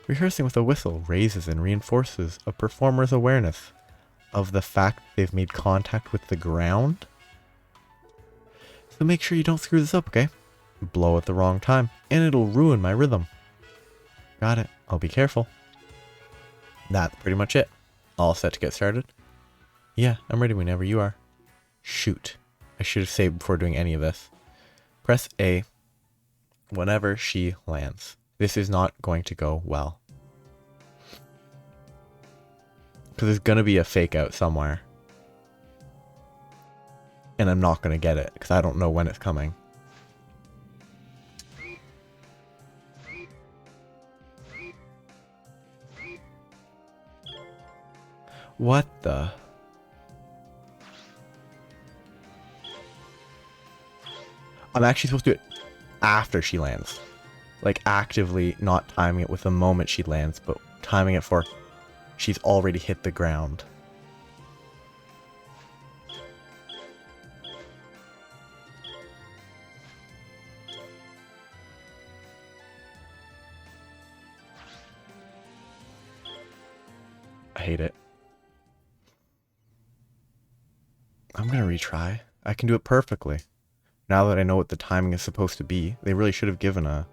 Rehearsing with a whistle raises and reinforces a performer's awareness of the fact they've made contact with the ground. So make sure you don't screw this up, okay? Blow at the wrong time, and it'll ruin my rhythm. Got it. I'll be careful. That's pretty much it. All set to get started? Yeah, I'm ready whenever you are. Shoot. I should have saved before doing any of this. Press A whenever she lands. This is not going to go well. Because there's going to be a fake out somewhere. And I'm not going to get it because I don't know when it's coming. What the? I'm actually supposed to do it after she lands. Like actively not timing it with the moment she lands, but timing it for she's already hit the ground. I hate it. I'm gonna retry. I can do it perfectly. Now that I know what the timing is supposed to be, they really should have given a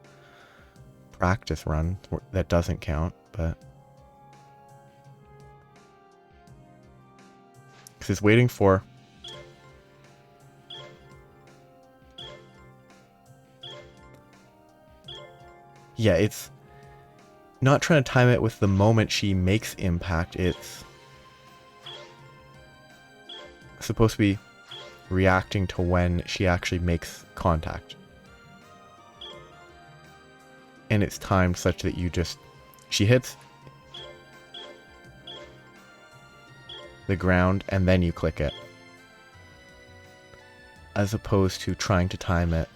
practice run that doesn't count, but because it's waiting for it's not trying to time it with the moment she makes impact. It's supposed to be reacting to when she actually makes contact. And it's timed such that she hits the ground and then you click it. As opposed to trying to time it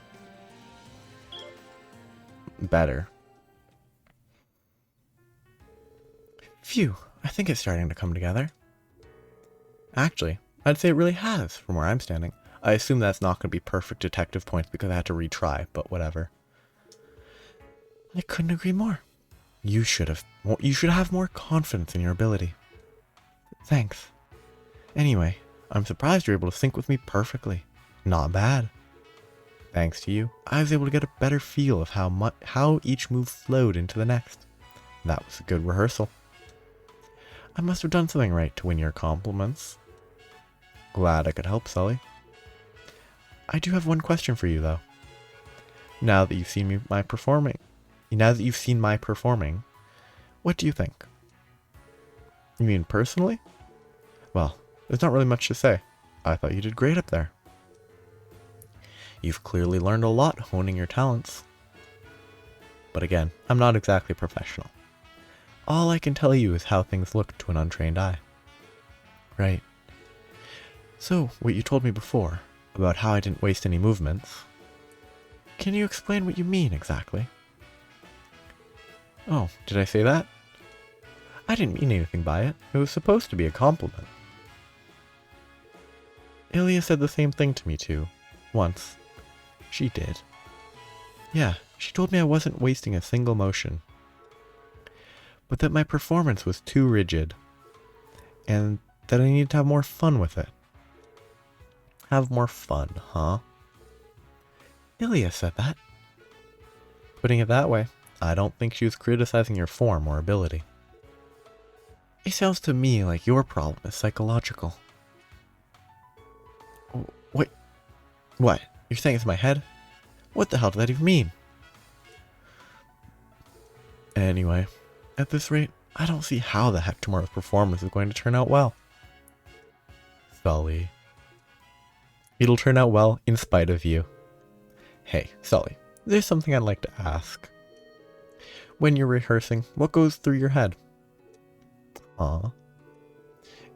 better. Phew, I think it's starting to come together. Actually, I'd say it really has, from where I'm standing. I assume that's not going to be perfect detective points because I had to retry, but whatever. I couldn't agree more. You should have more confidence in your ability. Thanks. Anyway, I'm surprised you're able to sync with me perfectly. Not bad. Thanks to you, I was able to get a better feel of how each move flowed into the next. That was a good rehearsal. I must have done something right to win your compliments. Glad I could help, Sully. I do have one question for you, though. Now that you've seen my performing, what do you think? You mean personally? Well, there's not really much to say. I thought you did great up there. You've clearly learned a lot honing your talents. But again, I'm not exactly professional. All I can tell you is how things look to an untrained eye. Right. So, what you told me before, about how I didn't waste any movements, can you explain what you mean exactly? Oh, did I say that? I didn't mean anything by it. It was supposed to be a compliment. Ilya said the same thing to me too, once. She did. Yeah, she told me I wasn't wasting a single motion. But that my performance was too rigid. And that I needed to have more fun with it. Have more fun, huh? Ilya said that. Putting it that way, I don't think she was criticizing your form or ability. It sounds to me like your problem is psychological. Wait, what? You're saying it's my head? What the hell does that even mean? Anyway, at this rate, I don't see how the heck tomorrow's performance is going to turn out well. Sully. It'll turn out well in spite of you. Hey, Sully, there's something I'd like to ask. When you're rehearsing, what goes through your head? Aw.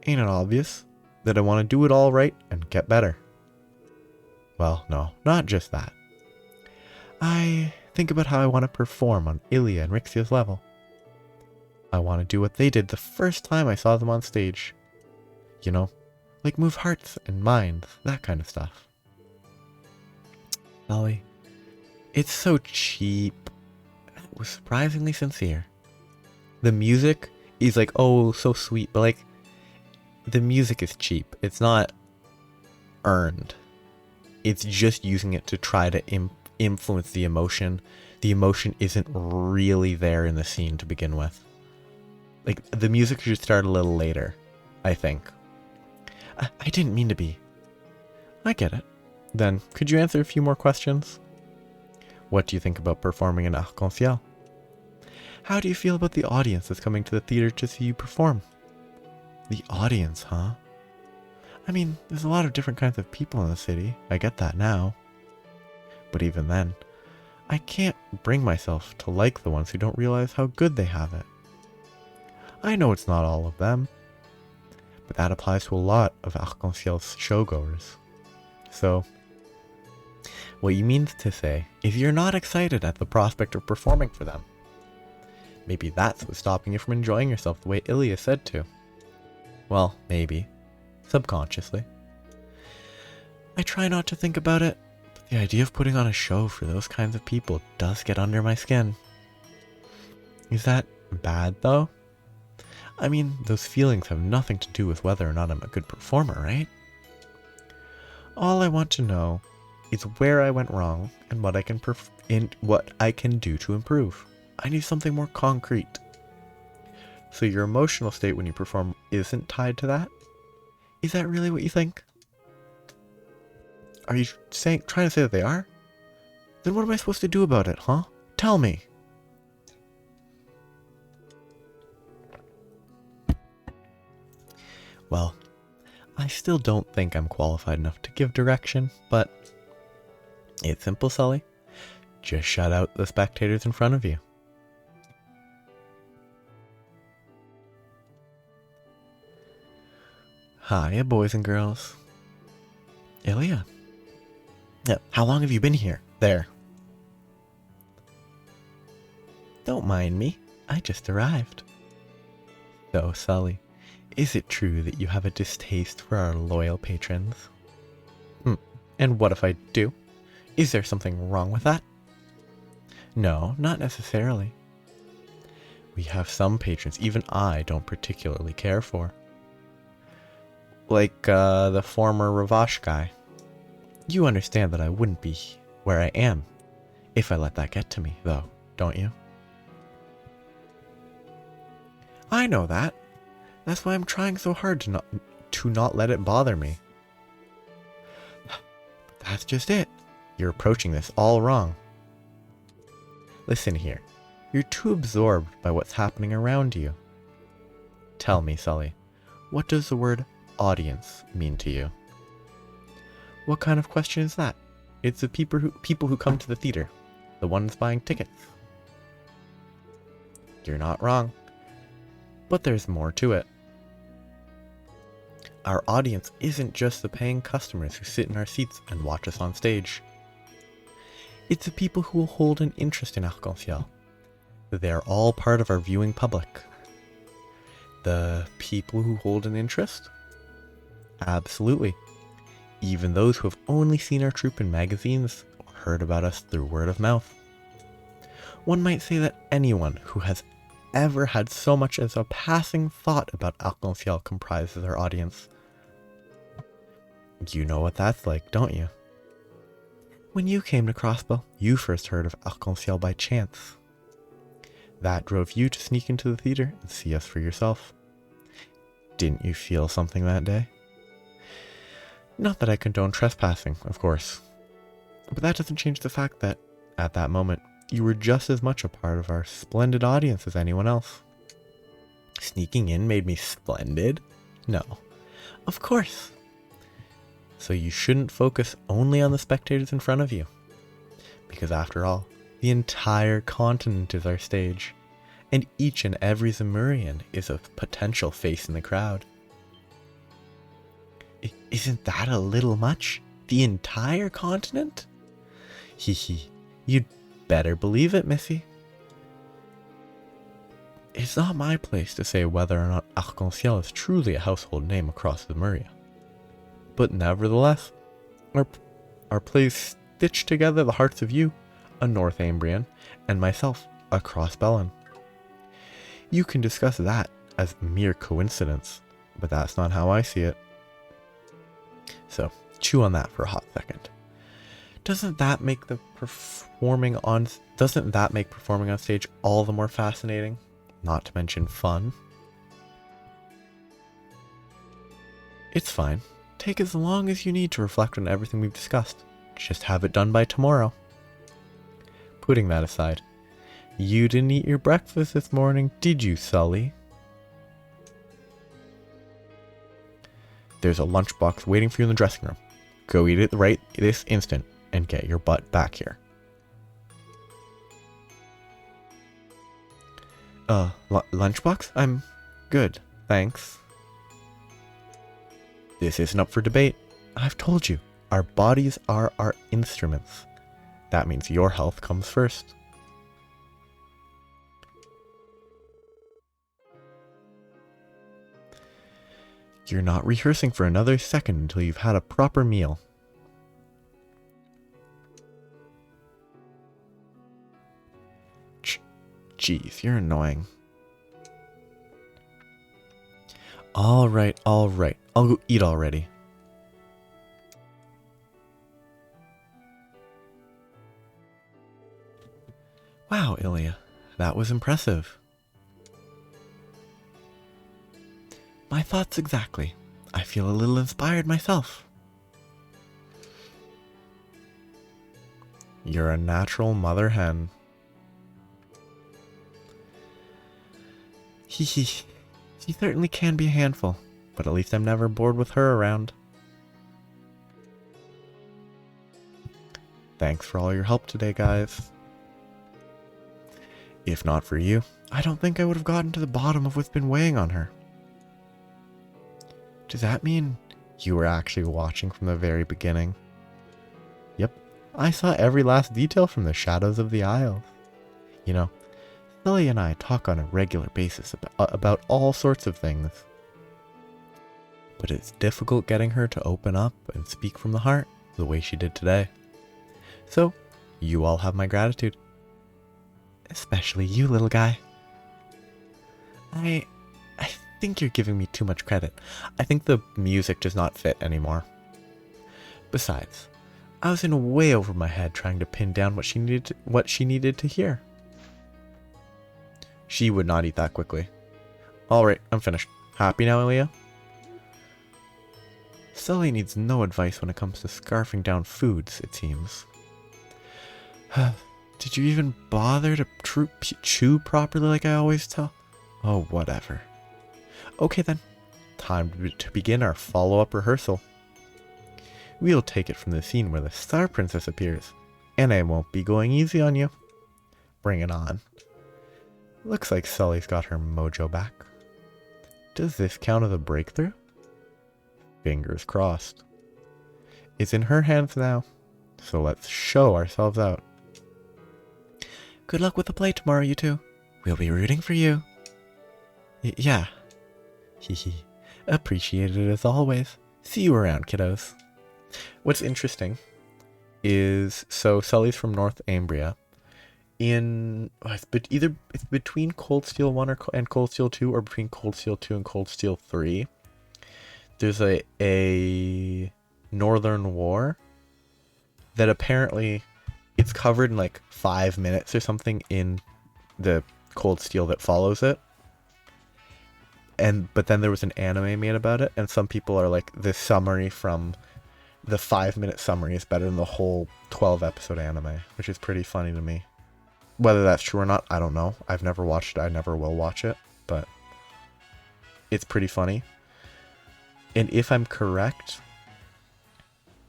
Ain't it obvious that I want to do it all right and get better? Well, no, not just that. I think about how I want to perform on Ilya and Rixia's level. I want to do what they did the first time I saw them on stage. You know, like move hearts and minds, that kind of stuff. Sully, it's so cheap. It was surprisingly sincere. The music is like, oh, so sweet, but like, the music is cheap. It's not earned. It's just using it to try to influence the emotion. The emotion isn't really there in the scene to begin with. Like, the music should start a little later, I think. I didn't mean to be. I get it. Then, could you answer a few more questions? What do you think about performing in Arc-en-Ciel? How do you feel about the audience that's coming to the theater to see you perform? The audience, huh? I mean, there's a lot of different kinds of people in the city. I get that now. But even then, I can't bring myself to like the ones who don't realize how good they have it. I know it's not all of them, but that applies to a lot of Arc-en-Ciel's showgoers. So, what you mean to say is you're not excited at the prospect of performing for them. Maybe that's what's stopping you from enjoying yourself the way Ilya said to. Well, maybe. Subconsciously. I try not to think about it, but the idea of putting on a show for those kinds of people does get under my skin. Is that bad, though? I mean, those feelings have nothing to do with whether or not I'm a good performer, right? All I want to know It's where I went wrong and what I can do to improve. I need something more concrete. So your emotional state when you perform isn't tied to that? Is that really what you think? Are you trying to say that they are? Then what am I supposed to do about it, huh? Tell me. Well, I still don't think I'm qualified enough to give direction, but it's simple, Sully. Just shut out the spectators in front of you. Hiya, boys and girls. Ilya. Yeah, how long have you been here? There. Don't mind me. I just arrived. So, Sully, is it true that you have a distaste for our loyal patrons? And what if I do? Is there something wrong with that? No, not necessarily. We have some patrons even I don't particularly care for. Like the former Ravash guy. You understand that I wouldn't be where I am if I let that get to me, though, don't you? I know that. That's why I'm trying so hard to not let it bother me. That's just it. You're approaching this all wrong. Listen here. You're too absorbed by what's happening around you. Tell me, Sully, what does the word audience mean to you? What kind of question is that? It's the people who come to the theater, the ones buying tickets. You're not wrong, but there's more to it. Our audience isn't just the paying customers who sit in our seats and watch us on stage. It's the people who will hold an interest in Arc-en-Ciel. They're all part of our viewing public. The people who hold an interest? Absolutely. Even those who have only seen our troupe in magazines or heard about us through word of mouth. One might say that anyone who has ever had so much as a passing thought about Arc-en-Ciel comprises our audience. You know what that's like, don't you? When you came to Crossbow, you first heard of Arc-en-Ciel by chance. That drove you to sneak into the theater and see us for yourself. Didn't you feel something that day? Not that I condone trespassing, of course. But that doesn't change the fact that, at that moment, you were just as much a part of our splendid audience as anyone else. Sneaking in made me splendid? No. Of course. So you shouldn't focus only on the spectators in front of you. Because after all, the entire continent is our stage, and each and every Zemurian is a potential face in the crowd. Isn't that a little much? The entire continent? Hee hee. You'd better believe it, Missy. It's not my place to say whether or not Arc-en-Ciel is truly a household name across Zemuria. But nevertheless, our plays stitch together the hearts of you, a Northumbrian, and myself, a Crossbellan. You can discuss that as mere coincidence, but that's not how I see it. So, chew on that for a hot second. Doesn't that make performing on stage all the more fascinating? Not to mention fun. It's fine. Take as long as you need to reflect on everything we've discussed. Just have it done by tomorrow. Putting that aside, you didn't eat your breakfast this morning, did you, Sully? There's a lunchbox waiting for you in the dressing room. Go eat it right this instant and get your butt back here. Lunchbox? I'm good, thanks. This isn't up for debate. I've told you, our bodies are our instruments. That means your health comes first. You're not rehearsing for another second until you've had a proper meal. Jeez, you're annoying. Alright. I'll go eat already. Wow, Ilya, that was impressive. My thoughts exactly. I feel a little inspired myself. You're a natural mother hen. Hee hee. She certainly can be a handful, but at least I'm never bored with her around. Thanks for all your help today, guys. If not for you, I don't think I would have gotten to the bottom of what's been weighing on her. Does that mean you were actually watching from the very beginning? Yep, I saw every last detail from the Shadows of the Isles. You know, Lily and I talk on a regular basis about all sorts of things. But it's difficult getting her to open up and speak from the heart the way she did today. So, you all have my gratitude. Especially you, little guy. I think you're giving me too much credit. I think the music does not fit anymore. Besides, I was in way over my head trying to pin down what she needed to hear. She would not eat that quickly. Alright, I'm finished. Happy now, Ilya? Sully needs no advice when it comes to scarfing down foods, it seems. Did you even bother to chew properly like I always tell? Oh, whatever. Okay then, time to begin our follow-up rehearsal. We'll take it from the scene where the Star Princess appears, and I won't be going easy on you. Bring it on. Looks like Sully's got her mojo back. Does this count as a breakthrough? Fingers crossed. It's in her hands now, so let's show ourselves out. Good luck with the play tomorrow, you two. We'll be rooting for you. Yeah. Hehe. Appreciate it as always. See you around, kiddos. What's interesting is, so Sully's from Northumbria. It's between Cold Steel 1 and Cold Steel 2, or between Cold Steel 2 and Cold Steel 3. There's a Northern War that apparently it's covered in like 5 minutes or something in the Cold Steel that follows it. But then there was an anime made about it, and some people are like, the summary from the 5-minute summary is better than the whole 12-episode anime, which is pretty funny to me. Whether that's true or not, I don't know. I've never watched it. I never will watch it, but it's pretty funny. And if I'm correct,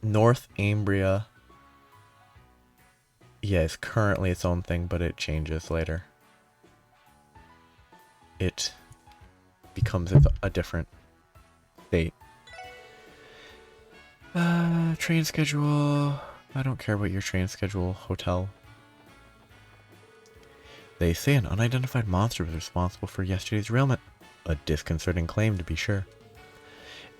Northumbria, yeah, is currently its own thing, but it changes later. It becomes a different state. Train schedule. I don't care about your train schedule, hotel. They say an unidentified monster was responsible for yesterday's derailment. A disconcerting claim, to be sure.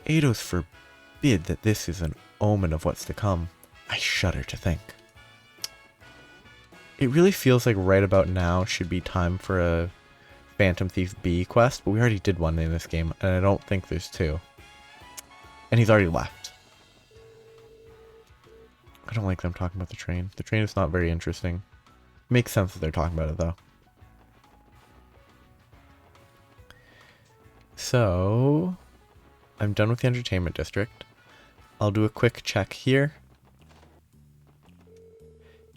Eidos forbid that this is an omen of what's to come. I shudder to think. It really feels like right about now should be time for a Phantom Thief B quest, but we already did one in this game, and I don't think there's two. And he's already left. I don't like them talking about the train. The train is not very interesting. Makes sense that they're talking about it, though. So, I'm done with the entertainment district. I'll do a quick check here.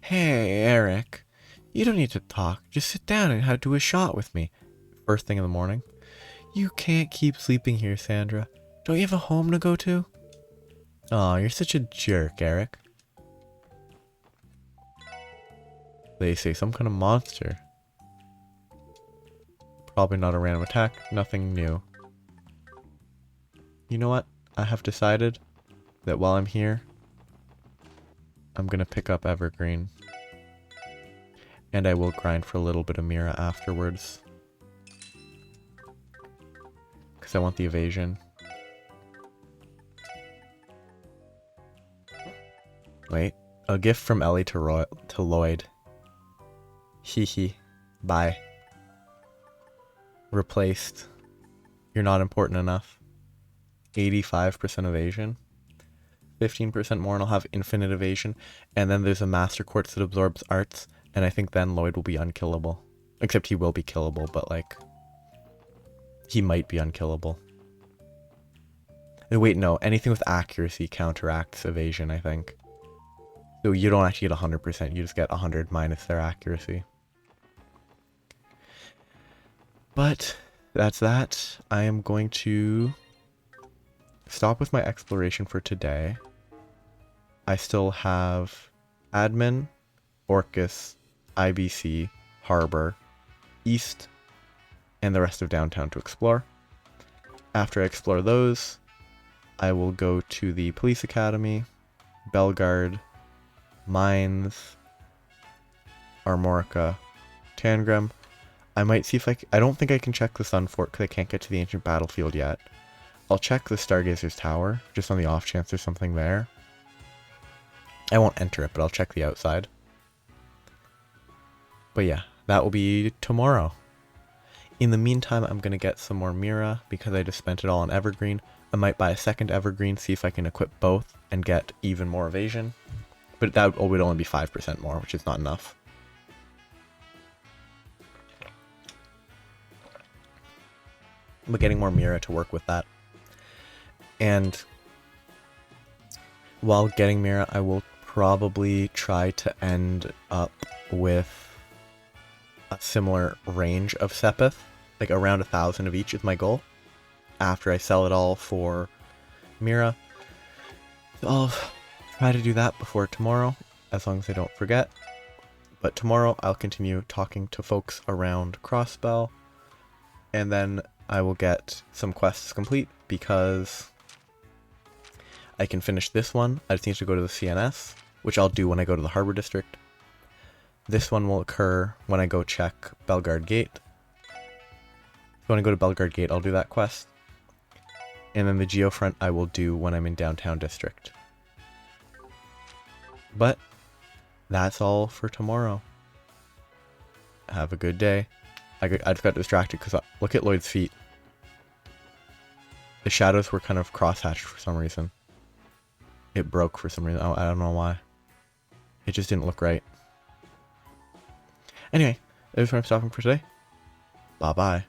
Hey, Eric. You don't need to talk. Just sit down and do a shot with me. First thing in the morning. You can't keep sleeping here, Sandra. Don't you have a home to go to? Aw, you're such a jerk, Eric. They say some kind of monster. Probably not a random attack. Nothing new. You know what? I have decided that while I'm here, I'm gonna pick up Evergreen. And I will grind for a little bit of Mira afterwards. Because I want the evasion. Wait. A gift from Ellie to Lloyd. Hee. Bye. Replaced. You're not important enough. 85% evasion. 15% more and I'll have infinite evasion. And then there's a Master Quartz that absorbs arts. And I think then Lloyd will be unkillable. Except he will be killable, but like, he might be unkillable. Wait, no, anything with accuracy counteracts evasion, I think. So you don't actually get 100%, you just get 100 minus their accuracy. But that's that. I am going to stop with my exploration for today. I still have Admin, Orcus, IBC, Harbor, East, and the rest of downtown to explore. After I explore those, I will go to the Police Academy, Bellegarde, Mines, Armorica, Tangram. I might see if I don't think I can check the Sun Fort because I can't get to the Ancient Battlefield yet. I'll check the Stargazer's Tower, just on the off chance there's something there. I won't enter it, but I'll check the outside. But yeah, that will be tomorrow. In the meantime, I'm going to get some more Mira because I just spent it all on Evergreen. I might buy a second Evergreen, see if I can equip both and get even more evasion. But that would only be 5% more, which is not enough. But getting more Mira to work with that. And while getting Mira, I will probably try to end up with a similar range of Sepith. Like around 1,000 of each is my goal. After I sell it all for Mira. So I'll try to do that before tomorrow, as long as I don't forget. But tomorrow I'll continue talking to folks around Crossbell. And then I will get some quests complete because I can finish this one. I just need to go to the CNS, which I'll do when I go to the Harbor District. This one will occur when I go check Bellegarde Gate. So when I go to Bellegarde Gate, I'll do that quest. And then the Geofront I will do when I'm in Downtown District. But that's all for tomorrow. Have a good day. I just got distracted because look at Lloyd's feet. The shadows were kind of crosshatched for some reason. It broke for some reason. Oh, I don't know why. It just didn't look right. Anyway, that is where I'm stopping for today. Bye-bye.